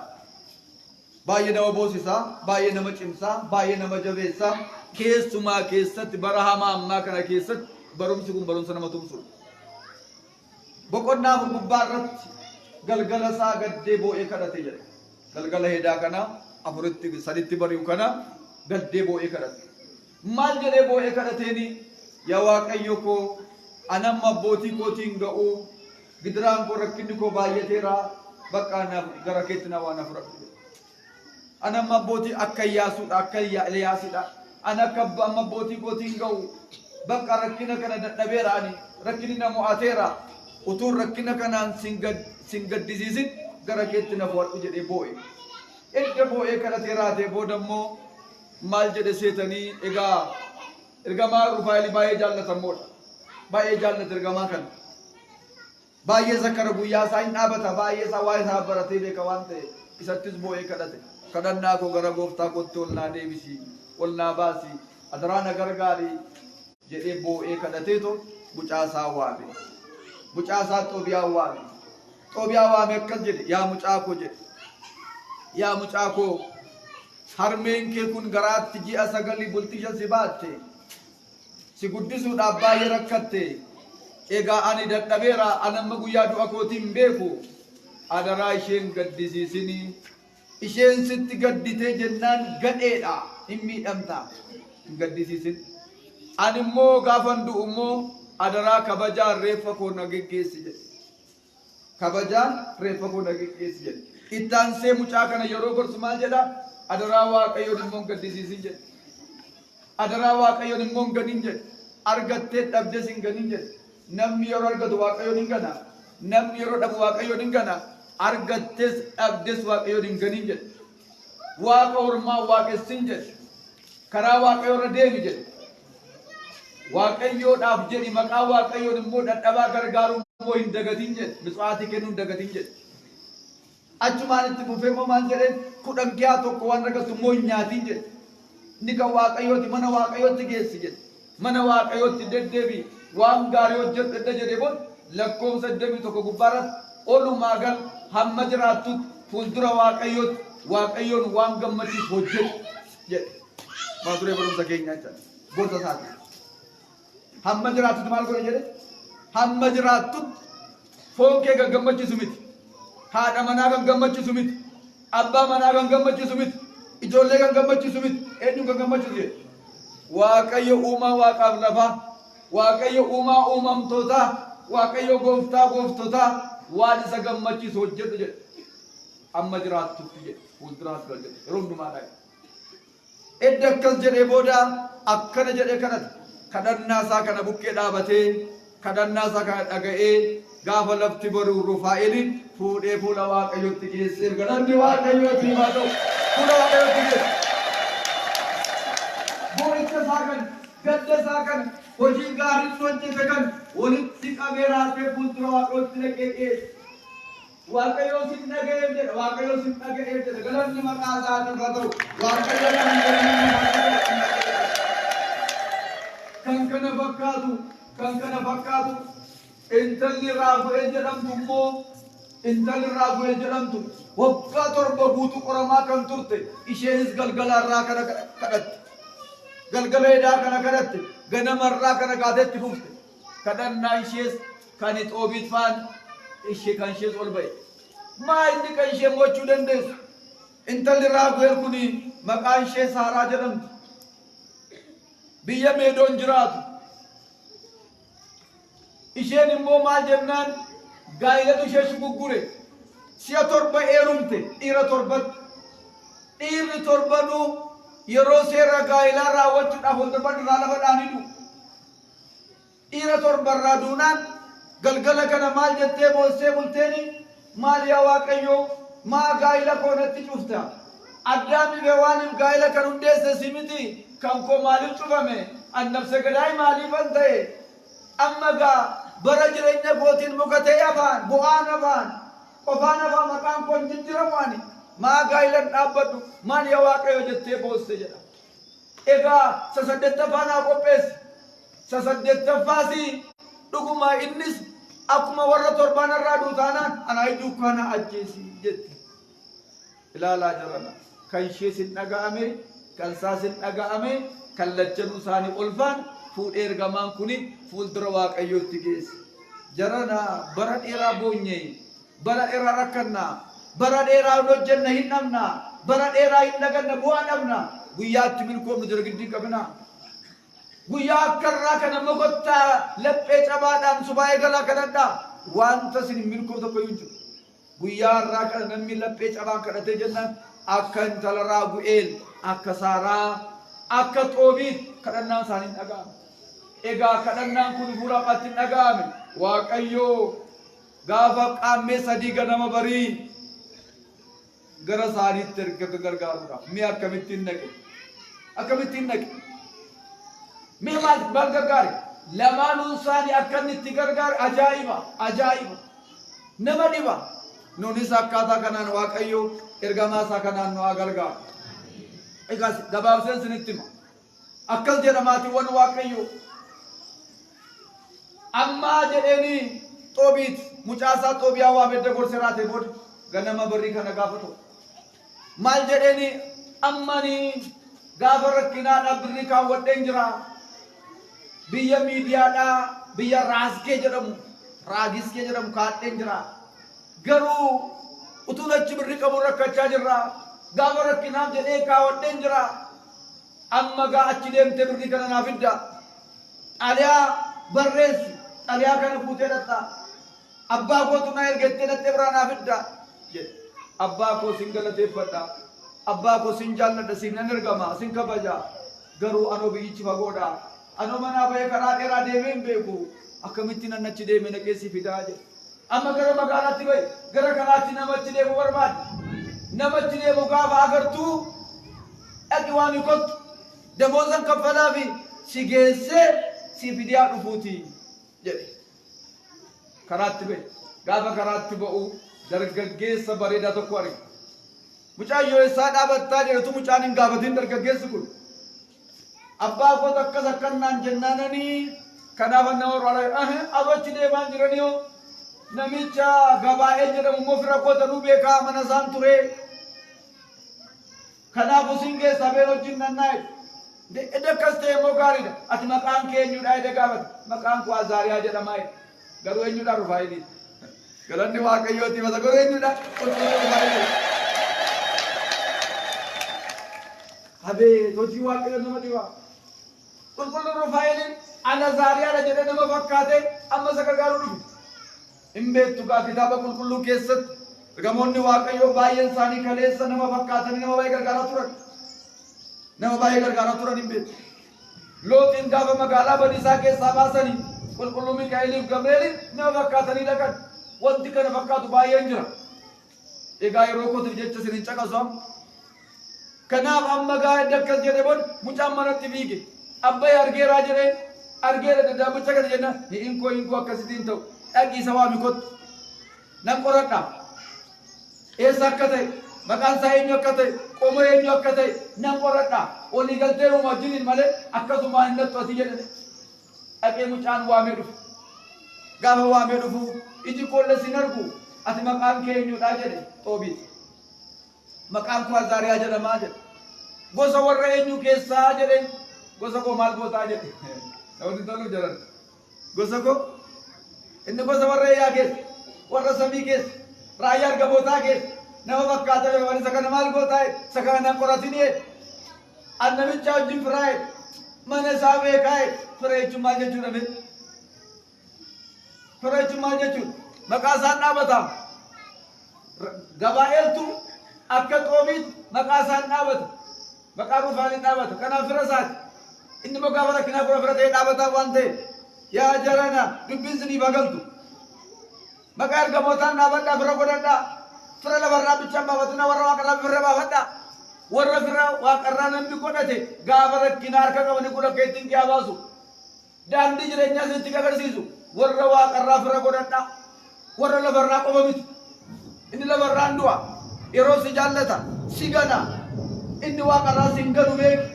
baay'ee nama boosisaa baay'ee nama cimsaa baay'ee nama jabeessaa keessumaa keessatti bara hamaa ammaa kana keessatti barumsi kun barumsa nama tumsudha boqonnaa afur gubbaarratti galgala isaa gaddee boo'ee kadhate jedha galgala hedaa kana afuritti saditti bari'u kana gaddee boo'ee kadhate maal jedhee boo'ee kadhateeni yaa waaqayyo koo anamma abbootii kootiin ga'uu gidiraan koo rakkinni koo baay'ateera bakka naaf gara keetti na waan afuratu anamma abbootii akka Iyyaasuudha akka Eliyaasiidha ana akka amma abbootii kootiin ga'u bakka rakkina kana dadhabeera ani rakkinni na mo'ateera utuun rakkina kanaan sin gaddisiisin gara keetti na fudhadhu jedhee boo'e edda boo'ee kadhateera ta'e booda immoo maal jedhe seetanii egaa ergamaa Rufaa'eel baay'ee jaallatamoodha baay'ee jaallata ergamaa kana baay'ee zakkara guyyaa isaa hin dhaabata baay'ee isaa waa isaa baratee beeka waan ta'e isattis boo'ee kadhate kadhannaa koo gara gooftaa kootti ol naa deebisi ol naa baasi adaraa na gargaari jedhee boo'ee kadhateeto mucaasaa waame mucaasaa Xoobiyaa waame akkas jedhe yaa mucaa koo jedhe yaa mucaa koo harmeen kee kun garaatti ji'a 9 bultisha si baatte si guddisuudhaaf baay'ee rakkatte egaa ani dadhabeera anamma guyyaa du'a kootiin beeku adaraa isheen gaddisiisinii isheen sitti gadditee jennaan gadheedha hin miidhamta hin gaddisiisin ani immoo gaafan du'u immoo adaraa kabajaan reeffa koo na geggeessi jedhe kabajaan reeffa koo na geggeessi jedhe ittaansee mucaa kana yeroo gorsu maal jedha adaraa waaqayyoon immoo gaddisiisin jedhe Adaraa waaqayyoon immoo hin ganin jedhe. Argattee dhabdes hin ganin jedhe. Namni yeroo argatu waaqayyoon hin gana. Namni yeroo dhabu waaqayyoon hin gana. Argattes dhabdes waaqayyoon hin ganin jedhe. Waaqa ormaa waaqessin jedhe. Karaa waaqayyoo irra deemi jedhe. Waaqayyoodhaaf jedhi maqaa waaqayyoon immoo dadhabaa gargaaruu immoo hin dagatin jedhe. Mitswaatii kennuu hin dagatin jedhe. Achumaan itti fufee immoo maal jedheen kudhan kiyaa tokko waan argattu immoo hin nyaatin jedhe. Inni kan waaqayyooti mana waaqayyootti geessi jedhe. Mana waaqayyootti deddeebi waan gaarii hojjedhu edda jedhe booda lakkoofsa 81 gubbaarratti olumaa gal hamma jiraattutti fuuldura waaqayyootti waaqayyoon waan gammachiisu hojjedhu jedhe. Maa turee barumsa keenyaa jechuudha. Goota isaati. Hamma jiraattutti maal godhe jedhe? Hamma jiraattutti foon kee kan gammachiisu miti. Haadha manaa kan gammachiisu miti. Abbaa manaa kan gammachiisu miti. Ijoollee kan gammachiisu miti. Eenyu kan gammachiisu jedhe? Waaqayyo uumaa waaqaaf lafaa. Waaqayyo uumaa uumamtootaa. Waaqayyo gooftaa gooftootaa. Waan isa gammachiisu hojjedhu jedhe. Hamma jiraattutti jedhe. Fuulduraas gal jedhe. Yeroo hundumaa dhaa'e. Edda akkas jedhee booda akkana jedhee kanatti kadhannaa isaa kana bukkee dhaabatee kadhannaa isaa kana dhaga'ee gaafa lafti baruu Rufaa'eliin fuudhee fuula waaqayyootti geessee galanni waaqayyootti himaa ta'u fuula waaqayyootti geesse. Boo'icha isaa kan gadda isaa kan hojii gaarii hojjete kan walitti qabee raasee fuuldura waaqayyootti dhaqee geesse. Waaqayyo sin dhaga'eef jedha waaqayyo sin dhaga'eef jedha galanni maqaa isaatiif haa ta'u waaqayyo kan kana fakkaatu intalli Raafu'eel jedhamtu immoo intalli Raafu'eel jedhamtu waggaa 7 guutuu qoramaa kan turte isheenis galgalarraa kana kadhatte galgala edaa kana kadhatte ganamarraa kana gaatetti fufte kadhannaa ishees kan Xoobiit faan ishee kan ishees ol ba'e maa inni kan ishee mo'achuu dandeessu intalli Raafu'eel kun maqaan ishee Saaraa jedhamti biyya Meedoon jiraatu isheen immoo maal jennaan gaa'ilatu ishee shuguggure si'a 7 eerumte dhiira 7 dhiirri 7 yeroo seera gaa'ilaa raawwachuudhaaf wal darban irraa lafa dhaaniidhu dhiira 7 irraa duunaan galgala kana maal jettee boossee bulteeni maal yaa waaqayyo maa gaa'ila koonatti cufta addaamiif waaniif gaa'ila kan hundeesse simiti kan koo maaliif cufame annabse gadaay maaliifan ta'e amma gaa bara jireenya kootiin mukatee afaan bu'aan afaan qofaan afaan maqaan koon jijjiramu ani maa gaa'ilan dhaabbadhu maal yaa waaqayyo jettee boosse jedha. Egaa sasaddeettaffaa naa qopheessi sasaddeettaffaasi dhuguma innis akkuma warra 7 irraa duutaanaan anaa dukkaana ajjeesi jette. Ilaalaa jirana kan ishee sin dhaga'ame kan isaa sin dhaga'ame kan lachanuu isaanii olfaan fuudhee ergamaan kuni fuuldura waaqayyootti geesse. Jarana bara dheeraa boonye bara dheeraa rakkannaa bara dheeraa hojjenna hin dhabnaa bara dheeraa hin dhaganna bu'aa dhabnaa guyyaatti milkoomnu jira giddii qabnaa. Guyyaa akkarraa kana mokottaa laphee cabaadhaan subaa'ee galaa kanadhaa wanta sin milkoo tokko hin jiru. Guyyaa irraa kana namni laphee cabaa kadhatee jennaan akka intala Raafu'eel akka Saaraa akka Xoobiit kadhannaan isaanii hin dhaga'amu. Egaa kadhannaan kun fuula qaatti hin dhaga'ame waaqayyo gaafa qaammee 3 ganama barii gara isaaniitti erga gargaaruudhaaf mee akkamittiin dhaqe mee maal gargaare lamaanuu isaanii akka inni itti gargaare ajaa'iba nama dhiba nuunis akkaataa kanaan waaqayyo ergamaa isaa kanaan nu haa gargaaru. Egaa gabaabseen isinitti hima akkas jedha maatiiwwan waaqayyo amma jedheeni Xoobiit mucaasaa Xoobiyaa waa bedda gorsee raatee booda ganama barrii kana gaafatu maal jedheeni ammani gaafa rakkinaadhaa birrii kaawwadheen jira biyya miidiyaadhaa biyya Raagiskee jedhamu kaadheen jira garuu utuu achi birrii qabu rakkachaa jirra gaafa rakkinaaf jedhee kaawwadheen jira amma gaa achi deemtee birrii kana naaf fidda xaliyaa barreessi xaliyaa kana fuutee dhatta abbaa kootu na ergettee dhattee biraa naaf fidda jedhe. Abbaa koo sin galateeffadha abbaa koo sin jaalladha sin nan ergama sin kabaja garuu anoo biyyichi fagoodha anoo manaa bahee karaa dheeraa deemee hin beeku akkamitti nan achi deeme naqeessi fidaa jedhe amma gara magaalaatti bahe gara kanaatti namachi deemu barbaade namachi deemu gaafa agartuu dhaqi waan kottu damoozan kaffalaa fi si geessee si fidiyaa dhufuuti jedhe karaatti bahe gaafa karaatti ba'u dargaggeessa bareedaa tokko arge mucaan yoo isaa dhaabattaa jedhetu mucaan hin gaafatin dargaggeessi kun abbaa koota akkas akkannaan jennaananii kanaaf nama warra abachi deemaan jiraniyo namicha gabaa'ee jedhamu immoo fira kootanuu beekaa mana isaan ture kanaaf usin geessaa been wajjin nannaa'e edakkas ta'e immoo gaariidha ati maqaan kee eenyudha jedhe gaafate maqaan koo Azaariyaa jedhamaa garuu eenyudha Rufaa'ilii galanni waaqayyooti masa garuu eenyudha qulqulluu Rufaa'ilii habee hojii waaqayyo nama dhibaa qulqulluu Rufaa'ilii ana Azaariyaadha jedhee nama fakkaate amma isa gargaaruu dhufe hin beektu gaa kitaaba qulqulluu keessatti gamoonni waaqayyoo baay'een isaanii kaleessa nama fakkaatanii nama baay'ee gargaaraa turan nama baay'ee gargaaraa turan hin beektu looxiin gaafa magaalaa badiisaa keessaa baasanii qulqulluu Mikaa'eliif Gabri'eeliin nama fakkaatanii dhaqan wanti kana fakkaatu baay'een jira egaa yeroo kootiif jecha isin hin caqasu kanaaf amma gaa akkas jedhe booda mucaan manatti fiige abbayyi argeeraa jedhee argeera dadaabicha kana jenna hinkoo akkasitiin ta'u dhaqii isa waami kottu nan qoradha eessa akka ta'e maqaan isaa eenyu akka ta'e qomoo eenyu akka ta'e nan qoradha olii galtee uuma wajjiniin malee akkasumaan hin nattu ati jedhe dhaqee mucaan waamee dhufu gaafa waamee dhufu iji koollee sin argu ati maqaan kee eenyudha jedhe xoobii maqaan koo Azaariyaa jedhamaa jedhe gosa warra eenyu keessaa jedhe gosa koo maal gootaa jedhe namatti toluu jedhan gosa koo inni gosa warra eeyyaa keessa warra samii keessa raayyaa argamootaa keessa nama fakkaata waan isa kana maal gootaa isa kana nan qoratin an namicha wajjin firaa'e mana isaa beekaa fira jechuun maal jechuudha mee fira jechuun maal jechuudha maqaa isaan dhaabataam gabaa'eeltu akka xoomiitti maqaa isaan dhaabata maqaa Rufaa'iliin dhaabata kanaaf fira isaati inni immoo gaafa rakkinaa fira ta'ee dhaabataa waan ta'eef yaa jarana dubbiin sinii bagaltu maqaa ergamootaan dhaabadhaa fira godhadhaa fira lafarraa bichaan baafatina warra waaqarraa fira baafadhaa warra fira waaqarraa namni godhate gaafa rakkinaa harka qabanii kun akka ittiin qiyyaa baasu daandii jireenyaa sitti agarsiisu warra waaqarraa fira godhadhaa warra lafarraa qofa miti inni lafarraan du'a yeroo si jaallata si gana inni waaqarraa si hin ganu beeki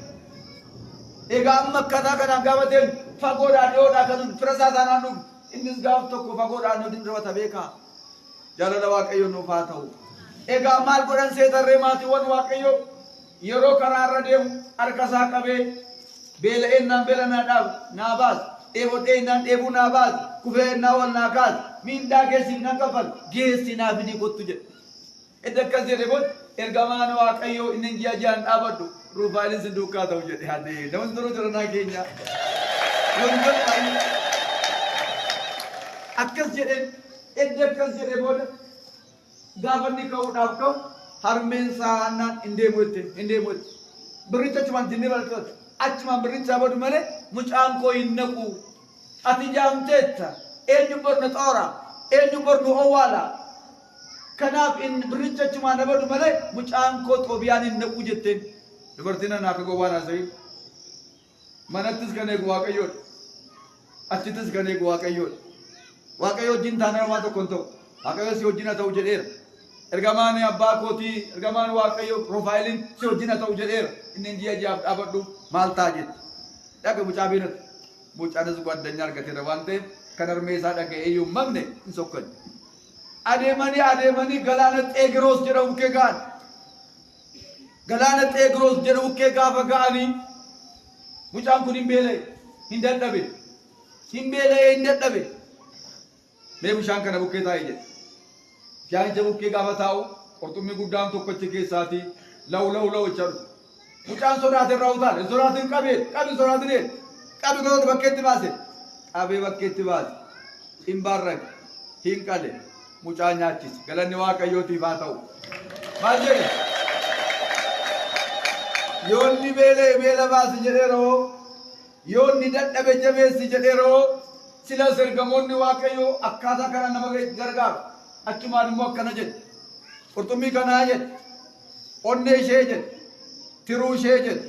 egaa amma akkataa kanaan gaafa deemu fagoodhaa dhiyoodhaa kan fira isaa taanaan dhufu innis gaaf tokko fagoodhaan nuti dirmata beekaa jaalala waaqayyoon nuuf haa ta'u egaa maal godhan seetarree maatiiwwan waaqayyoo yeroo karaarra deemu harka isaa qabee beela'eennaan beela naa baas dheebodheennaan dheebuu naa baas kufeennaa wal naa kaas miindaa geessiif nan kafal geessi naaf ni kottu jedhe edda akkas jedhe booda ergamaan waaqayyoo inni ji'a ji'aan dhaabadhu Rufaa'iliin sin duukaa ta'u jedhe hadee namni duruu jiranaa keenya akkas jedheen edda akkas jedhe booda gaafa inni ka'uudhaaf ka'u harmeen isaa annaan hin deemu itti birricha achumaan dinni bal'atu achumaan birricha badu malee mucaan koo hin naqu ati jaamteetta eenyu bornu xoora eenyu bornu owwaala kanaaf birricha achumaan badu malee mucaan koo xoobiyaan hin naqu jetteen dubartiin anaa akka gowwaan haasa'in manattis kan eegu waaqayyoodha achittis kan eegu waaqayyoodha waaqayyo wajjin taanaan waan tokko hin ta'u waaqayyo si wajjin haa ta'u jedheera ergamaan abbaa kootii ergamaan waaqayyo Rufaa'iliin si wajjin haa ta'u jedheera inni ji'a ji'aaf dhaabadhu maal ta'a jette dhaga mucaa biinatu mucaanis addunyaa argateera waan ta'eef kan harmee isaa dhaga'ee iyyuu hin mamne hin sokkanne adeemanii galaana Xeegiroos jedhamu bukkee ga'an galaana Xeegiroos jedhamu bukkee gaafa ga'anii mucaan kun hin beela'e hin dadhabe mee bishaan kana bukkee taa'e jedhe bishaanicha bukkee gaafa taa'u qurxummii guddaan tokkochi keessaati law jedhu mucaan sodaate irraa utaale sodaatiin qabi sodaatiin qabi gosoota bakkeetti baase qabee bakkeetti baase hin barraqe hin qale mucaa nyaachise galanni waaqayyootiif haa ta'u maal jedhe yoonni beela baasi jedheeroo yoonni dadhabe jabeessi jedheeroo sila ergamoonni waaqayyoo akkaataa kana nama gargaaru achumaan immoo akkana jedhe qurxummii kanaa jedhe onnee ishee jedhe tiruu ishee jedhe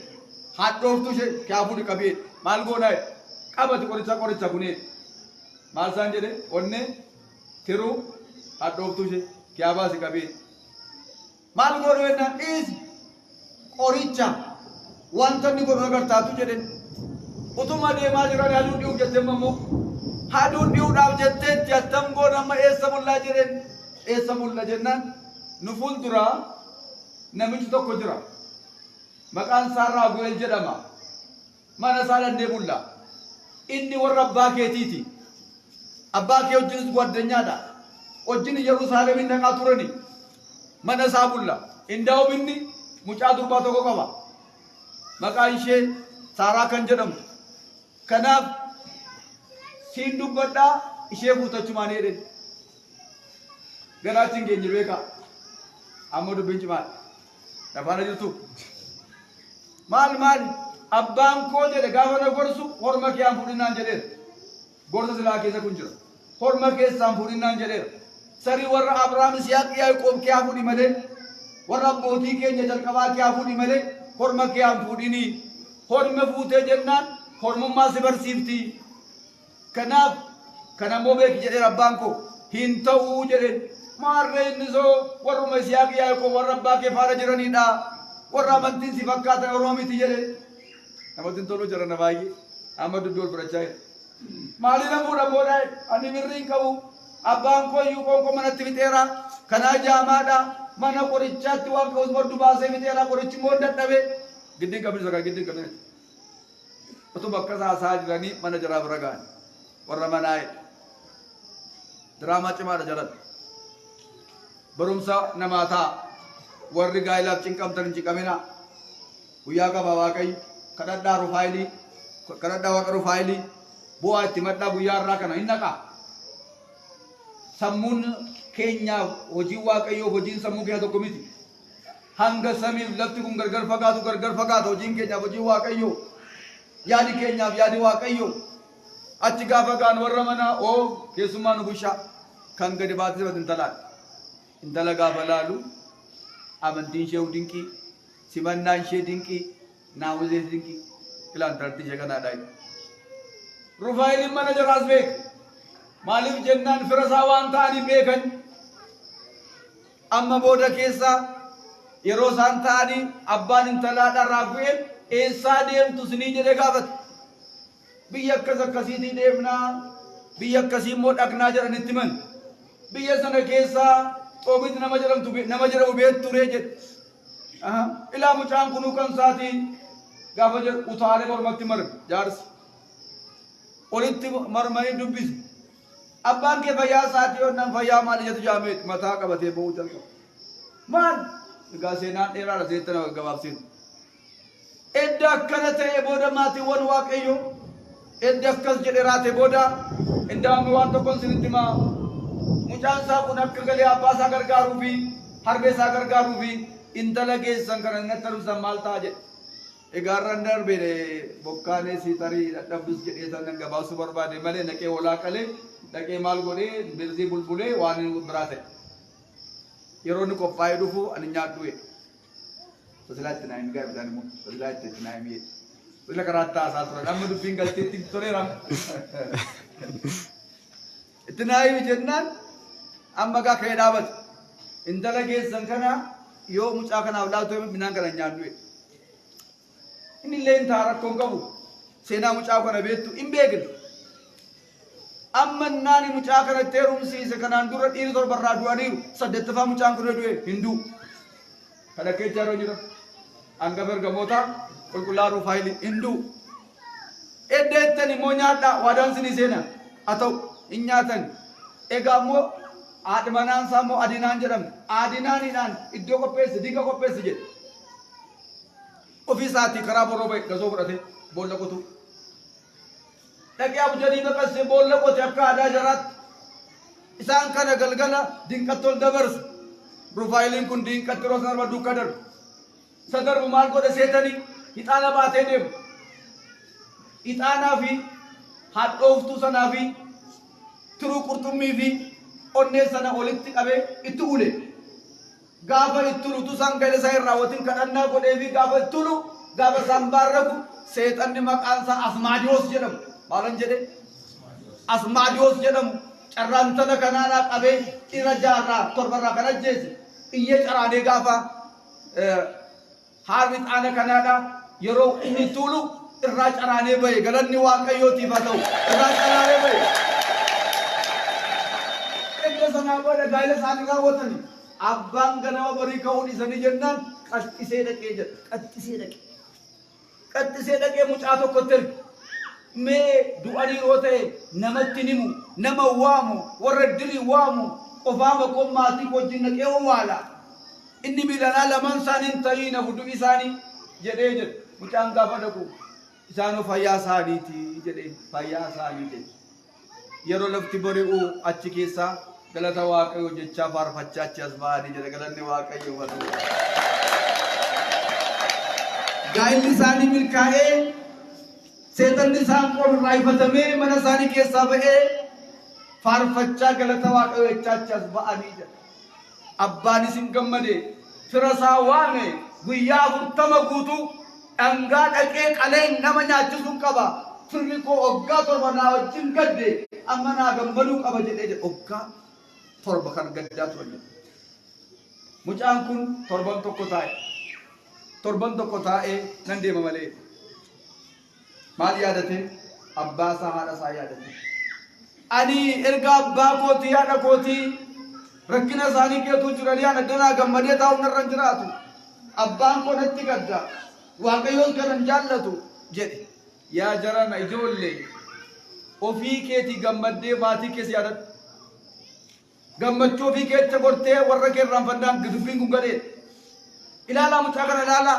hadhooftuu ishee kaafuudhi qabee maal goonaa qabati qoricha kunee maal isaan jedhe onnee tiruu hadhooftuu ishee kaabaasi qabee maal godhu jennaan dhiisi qoricha wanta inni godhu agartaatu jedhen utuma deemaa jiran haduun dhi'uuf jettee immoo haduun dhi'uudhaaf jetteetti attam goon amma eessa mullaa jedhen eessa mulla jennaan nu fuulduraa namichi tokko jira maqaan isaa Raagu'eel jedhama mana isaa dandee bulla inni warra abbaa keetiiti abbaa kee wajjinis gwaddanyaadha wajjin Yerusaalemiin dhaqaa turani mana isaa bulla indaa'u inni mucaa durbaa tokko qaba maqaan ishee Saaraa kan jedhamtu kanaaf siin dubbadhaa ishee fuutachumaan jedhe garaatiin keenya beekaa amma dubbiin cimaa lafaana jirtu maal abbaan koo jedhe gaafa na gorsu horma kee aan fudhinnaan jedheera gorsa silaa keessa kun jira horma keessaan fudhinnaan jedheera sarii warra Abrahaam Yisihaaq Yaaqoob kee haa fudhi malee warra abbootii keenya jalqabaa kee haa fudhi malee horma kee aan fudhinii horma fuutee jennaan hormummaa si barsiifti kanaaf kanammoo beeki jedheera abbaan koo hin ta'uu jedheen maarree inni soo warruma Yisihaaq Yaaqoob warra abbaa kee faana jiranidha warra amantiin si fakkaata Oromoo miti jedhe namatti toluu jira na baay'ee amma dubbii ol fudhachaa jira maali namuudha boodhaa ani birrii qabu abbaan koo iyyuu qoonqoo manatti fixeera kanaa jaamaadha mana qorichaatti waan ka'us mordu baasee fixeera qorichi immoo dadhabe giddiin qabni sakaa giddiin qabni utuma akka saasaa jiranii mana jiraaf ragaan warra manaa'e diraamaa cimaadha jalan barumsa namaa ta'a warri gaa'ilaaf cinqamtan hin cinqamina guyyaa qaba waaqayyo kadhadhaa rufaayilii kadhadhaa waaqa rufaayilii bu'aa itti madhaa guyyaa irraa kana hin naqaa sammuun keenyaaf hojii waaqayyoo hojiin sammuu keenya tokko miti hanga samiif lafti kun gargar fagaata hojiin keenyaaf hojii waaqayyoo yaadi keenyaaf yaadi waaqayyoo achi gaafa gaan warra manaa oo keessummaa nu bushaa kan gadi baatee sabata intala gaafa laalu amantiin ishee dinqii simannaan ishee dinqii naawuzee dinqii ilaan tartii ishee kanaadhaa rufaayiliin mana jiraas beeka maaliif jennaan fira isaa waan ta'aniif beekan amma booda keessa yeroo isaan ta'anii abbaan intalaadha Raagu'eel eessaa deemtu sinii jedhee gaafate biyya akkasiitii deemnaa biyya akkasii immoo dhaqnaa jedhanitti man biyya sana keessaa xoobitti nama jedhamu beekturee jedhe ilaa mucaan kunuu kan isaatii gaafa jedhu utaalee mormatti marme jaarsi olitti marmanii dubbise abbaan kee fayyaa isaatii onnaan fayyaa maal ijatu jaameet mataa qabatee bo'uu jalqaba maal egaa seenaan dheeraadha seettana gabaabsiitu edda akkana ta'e booda maatiiwwan waaqayyo edda akkas jedhe raate booda indaa'amni waan tokkoon sinitti himaa mucaan isaa kun akka galee abbaa isaa gargaaruu fi harmee isaa gargaaruu fi intala geessan kana inni taruusan maal ta'a jedhe egaa irraan darbe bokkaanee si tarii dadhabdus jedhee san gabaabsuu barbaade malee naqee olaa qalee dhaqee maal godhee birzii bulbulee waan biraa ta'e yeroo inni qophaa'ee dhufu ani nyaadhu jedhe sosilaatti naa hin gaafatan immoo sosilaatti itti naa himee sosila karaatti taasaa turan amma dubbiin galteetti toleera itti naa himi jennaan amma gaa ka'ee dhaabate intala geessan kana yoo mucaa kanaaf laatu midhaan kana nyaadhu jedhe inni illee intaa rakkoon qabu seenaa mucaa kana beektu hin beekne amma naani mucaa kana itti heerumsiise kanaan dura dhiirri torbarraa du'aniiru saddeettaffaa mucaan kun du'e hinduu kana keessa yeroo jira hanga bergamootaa qulqullaa rufaayilii hinduu eddeettani immoo nyaadhaa waadaan sinii seena haa ta'u hin nyaatan egaa immoo haadhi manaan isaa immoo adinaan jedhamte adinaaniidhaan iddoo qopheesse diiga qopheesse jedhe ofii isaatii karaa boroo ba'e gasoo fudhate boolla qotu dhaqee abjadii baqasse boolla qote akka aadaa jaraatti isaan kana galgala dinqatti ol dabarse rufaayiliin kun dinqatti yeroo sana duukaa darbe sadarbu maal godhe seetanii ixaana baatee deemu. Ixaanaa fi hadhooftuu sanaa fi turuu qurxummii fi onnee sana walitti qabee itti ule. Gaafa itti ulu tusaan gadi isaa hin raawwatin kadhannaa godhee fi gaafa itti ulu gaafa isaan baarragu seexanni maqaan isaa Asmaadiyoos jedhamu. Maalan jedhe? Asmaadiyoos jedhamu. Carraan tana kanaadhaa qabee dhiira jaarraa torbarraa kan ajjeese. Iyyee caraanee gaafa haarri ixaana kanaadhaa yeroo inni itti ulu irraa caraanee bahe. Galanni Waaqayyootiif haa ta'u. Irraa caraanee bahe. Eegda sanaa booda gaa'ela isaanii raawwatanii. Abbaan ganama barii ka'uun isanii jennaan qaxxisee dhaqee jedha. Qaxxisee dhaqee. Qaxxisee dhaqee mucaa tokkotti erge. Mee du'anii yoo ta'e namatti himu, nama waamu, warra dirii waamu, qofaa maqoo maatii wajjin dhaqee owwaala. Inni miilanaa lamaan isaanii hin ta'in hudduu isaanii jedhee jedha. Mucaan gaafa dhaqu isaanoo fayyaa isaaniiti jedhee fayyaa isaaniiti. Yeroo lafti bari'u achi keessaa galata Waaqayyoo jechaa faarfachaa achi as ba'anii jedha. Galanni Waaqayyoo waluu. Gaa'illi isaanii milkaa'ee seexanni isaan qoru irraa ifatamee mana isaanii keessaa ba'ee faarfachaa galata Waaqayyoo jechaa achi as ba'anii jedha. Abbaanis hin gammade fira isaa waame guyyaa 40 guutuu dhangaa dhaqee qalee nama nyaachisuu qaba. Firri koo waggaa 7 naa wajjin gadde amma naa gammaduu qaba jedhee jedha. Waggaa 7 kan gaddaa turan. Mucaan kun torban tokko taa'ee nan deema malee. Maal yaadate? Abbaa isaa haadha isaa yaadate. Ani erga abbaa kootii haadha kootii rakkina isaanii keetuu jiranii ana danaa gammadee taa'uun irra hin jiraatu. Abbaan koo natti gadda. Waaqayyoon kanan jaallatu jedhe. Yaa jarana ijoollee ofii keetii gammaddee maatii keessa yaadadhu. Gammachuu ofii keessa gortee warra kee irraanfannaan dubbiin kun gadheedha. Ilaalaa mucaa kana ilaalaa.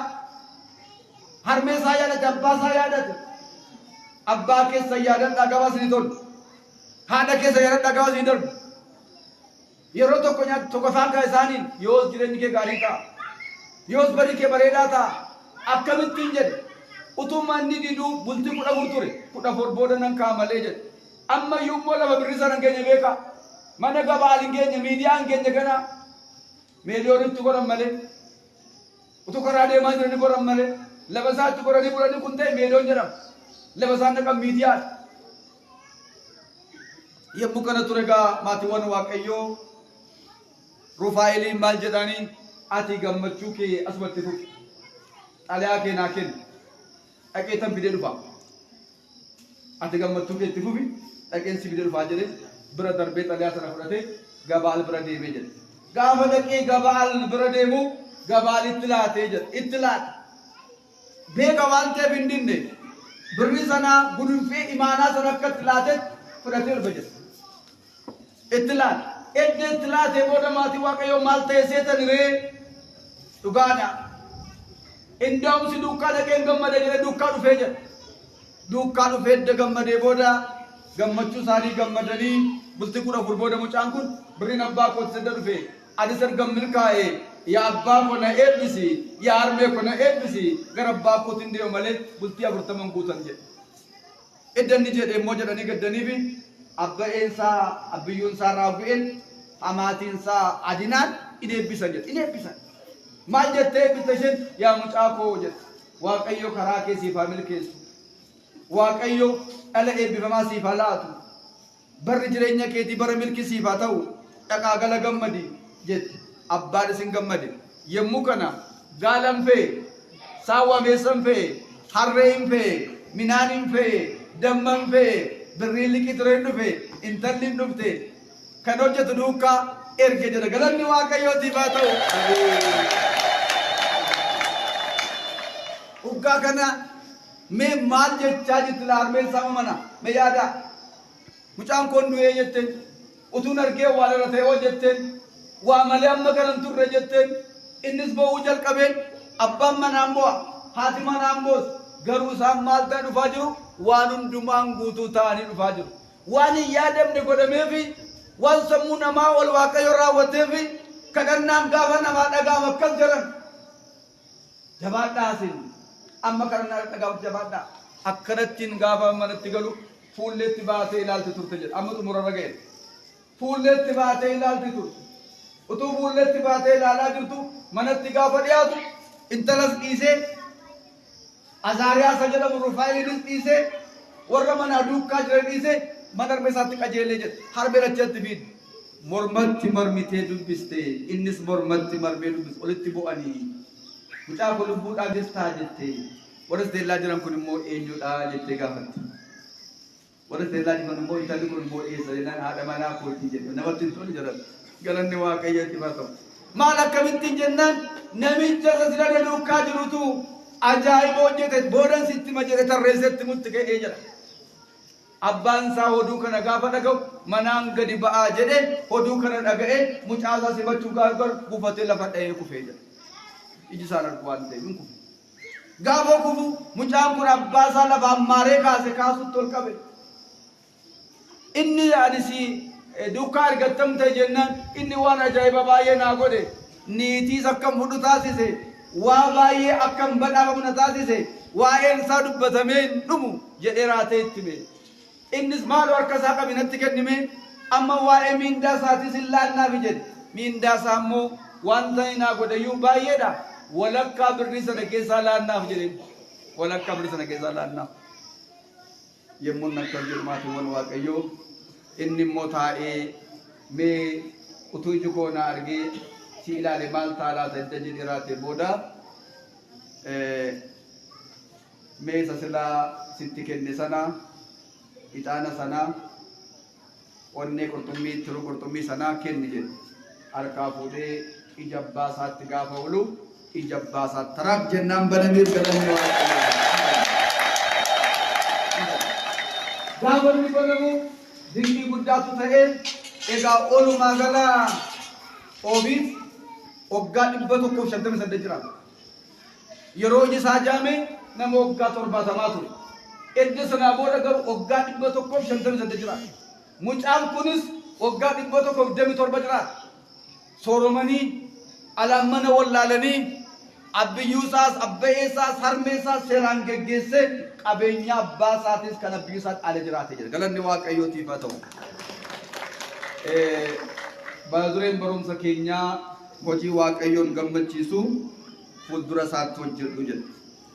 Harmee isaa yaadate, abbaa isaa yaadate. Abbaa keessa yaadadhaa gabaas ni tolu. Haadha keessa yaadadhaa gabaas ni darbu. Yeroo tokko nyaatu tokko faankaa isaaniin yoos jireenyi kee gaarii ta'a. Yoos badii kee bareedaa ta'a. Akkamittiin jedhe. Utuu manni diduu bultii 14 ture. 14 booda nan ka'a malee jedhe. Amma immoo lafa birrii sana hin geenye beekaa. Mana gabaa hin geenye, miidiyaa hin geenye kana miiliyoonitti godhan malee. Utuu karaa deemaa jiranii godhan malee. Lafa isaatti godhanii bulanii kun ta'e miiliyoon jedhama. Lafa isaan dhaqan miidiyaadha. Yommuu kana ture egaa maatiiwwan Waaqayyoo Rufaa'eliin maal jedhanii ati gammachuu kee asumatti fufi. Xalayaa kee naa kenni. Dhaqee tan fidee dhufa. Ati gammachuu kee itti fufi. Dhaqeen si fidee dhufaa jedhee bira darbee xalayaa sana fudhatee Gabaal bira deemee jedhe. Gaafa dhaqee Gabaal bira deemu Gabaal itti laatee jedhe. Itti laate. Beeka waan ta'eef hin dinne. Birri sana gudunfee imaanaa sana akka itti laatetti fudhatee dhufa jedhe. Itti laate. Edda itti laatee booda maatii Waaqayyoo maal ta'e seetan ree dhugaadha. Indaa'umsi duukaa dhaqee gammade jedhe duukaa dhufee jedhe. Duukaa dhufee edda gammadee booda gammachuu isaanii gammadanii bultii 14 booda mucaan kun birriin abbaa kootti sedda dhufee anis erga milkaa'ee yaa abbaa koo na eebbisi yaa harmee koo na eebbisi gara abbaa kootti hin deemu malee bultii 40 guutan jedhe. Edda inni jedhe immoo jedhanii gaddanii fi abba'eensaa abbiyyuunsaa raawwi'een amaatiinsaa adinaan in eebbisan jedhe. In eebbisan. Maal jettee eebbisa isheen yaa mucaa koo jette. Waaqayyo karaa kee siif haa milkeessu. Waaqayyo dhala eebbifamaa siif haa laatu. Barri jireenya keetii bara milkii siif haa ta'u. Dhaqaa gala gammadi jette. Abbaan isin gammade. Yommuu kana gaalan fe'e, saawwameessan fe'e, harreen fe'e, midhaan fe'e, damman fe'e, birriin liqii tureen dhufe, intalli hin dhufte. Kan hojjetu duukaa erge jedha. Galanni Waaqayyootiif haa ta'u. Uggaa kana mee maal jechaa jirti harmeen isaa mana mee yaada. Mucaan kun du'ee jetteen utuun argee waan irra ta'e jetteen waa malee amma kanan turre jetteen innis bo'uu jalqabeen abbaan manaan bo'a haati manaan boos garuu isaan maal ta'e dhufaa jiru waan hundumaan guutuu ta'anii dhufaa jiru. Waan hin yaadamne godhameefi waan sammuu namaa ol Waaqayyo raawwateefi kadhannaan gaafa namaa dhagaam akkas jedhan. jabaadhaa sin amma kana dhagaaf jabaadhaa akkanattiin gaafa manatti galu fuulleetti baatee ilaalti turte jedha amma xumurarra ga'e fuulleetti baatee ilaalti turte utuu fuulleetti baatee ilaalaa jirtu manatti gaafa dhiyaatu intalas dhiisee Azaariyaasa jedhamu Rufaa'ilis dhiisee warra mana duukaa jiran dhiisee mana harmee isaatti qajeelee jedhe harmee lachatti fiid mormatti marmitee dubbiste innis mormatti marmee dubbiste olitti bu'anii mucaa kun lubbuudhaa gestaa jette warra isteellaa jiran kun immoo eenyudha jettee gaafatti warra isteellaa jiran immoo intalli kun immoo eessa jennaan haadha manaa kootii jedhe namatti hin tolu jedhan galanni waaqayyooti haa ta'u maal akkamittiin jennaan namicha isa sila duukaa jirutu ajaa'iba hojjete boodan sitti majjete tarreessetti mutti ga'ee jedha abbaan isaa hoduu kana gaafa dhaga'u manaan gadi ba'aa jedhe hoduu kana dhaga'ee mucaa isaa simachuu gaafa gufatee lafa dha'ee kufee jedha iji isaan argu waan ta'eef hin kufu gaafa kufu mucaan kun abbaa isaa lafaan maaree kaasutti ol qabe inni yaadisi duukaa argattamte jennaan inni waan ajaa'iba baay'ee naa godhe niitiis akkam fudhu taasise waa baay'ee akkam badhaafamu na taasise waa'een isaa dubbatamee hin dhumu jedhee raatee itti mee innis maaloo harka isaa qabi natti kennime amma waa'ee miindaa isaatis hin laannaaf jedhe miindaa isaa immoo wanta naa godhayyuu baay'eedha walakkaa birrii sana keessaa laannaaf jedhe walakkaa birrii sana keessaa laannaaf yemmuun akka jiru maatiiwwan waaqayyoo inni immoo taa'ee mee utuu iji koo na argee si ilaale maal taalaa ta'edda jedhee raatee booda mee isa silaa sitti kenne sana ixaana sana onnee qurxummii tiruu qurxummii sanaa kenni jedhe harkaa fuudhee ija abbaa isaatti gaafa oolu ija abbaa isaatti taraaf jennaan banameef galanni waaqayyoo gaafa inni banamu dinqii guddaatu ta'ee egaa oolumaa gala oobiif waggaa 158 jira yeroo iji isaa jaame nama waggaa 70 ture edda sanaa booda garuu waggaa 158 jira mucaan kunis waggaa 127 jira sooromanii alaan mana wallaalanii abbiyyuu isaas abba'ee isaas harmee isaas seeraan geggeessee qabeenya abbaa isaatis kan abbiyyuu isaatti ala jiraate jedha galanni waaqayyootiif haa ta'u baazureen barumsa keenyaa hojii waaqayyoon gammachiisu fuuldura isaatti hojjedhu jedha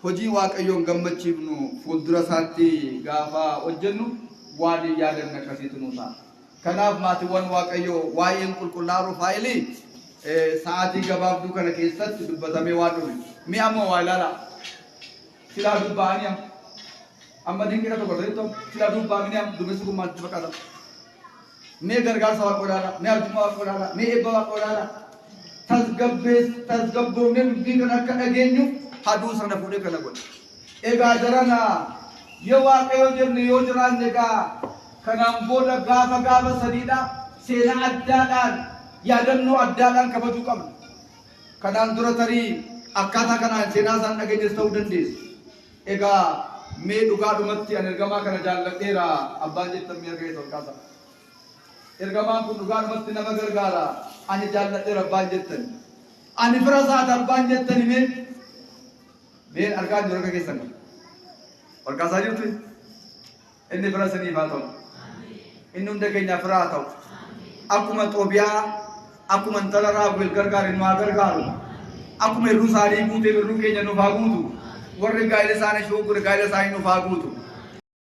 hojii waaqayyoon gammachiifnu fuuldura isaatti gaafa hojjennu waan yaadanna akkasiitu nu ta'a kanaaf maatiiwwan waaqayyoo waa'een qulqullaa'uu Rufaa'ilii sa'aatii gabaabduu kana keessatti dubbatamee waan dhufe mi amma waa ilaala silaa dubbaanii amma dinqina tokko ta'etti silaa dubbaamini duumessi kun maaltu fakkaata mee gargaarsa waaqoo ilaala mee arjummaa waaqoo ilaala mee eebba waaqoo ilaala tasgabboomnee dubbii kana akka dhageenyu haduu sana fuudhee kana godhe egaa jarana yoo waaqayyo jenne yoo jiraanne egaa kanaan booda gaafa sadiidha seenaa addaadhaan yaadannoo addaadhaan kabajuu qabna kanaan dura tarii akkaataa kanaan seenaa isaan dhageenyes ta'uu dandeessu egaa mee dhugaadhumatti an ergamaa kana jaalladheera abbaan jettan mee argee tolkaasa ergamaan kun dhugaadhumatti nama gargaara ani jaalladheera abbaan jettan ani fira isaati abbaan jettani mee argaa jiru akka keessan olkaasaa jirtu inni fira saniif haa ta'u inni hunda keenyaaf fira haa ta'u akkuma Xoobiyaa akkuma intala Raaguel gargaare nu haa gargaaru akkuma irruu isaanii guutee irruu keenya nuuf haa guutu warri gaa'ela isaanii shogore gaa'ela isaanii nuuf haa guutu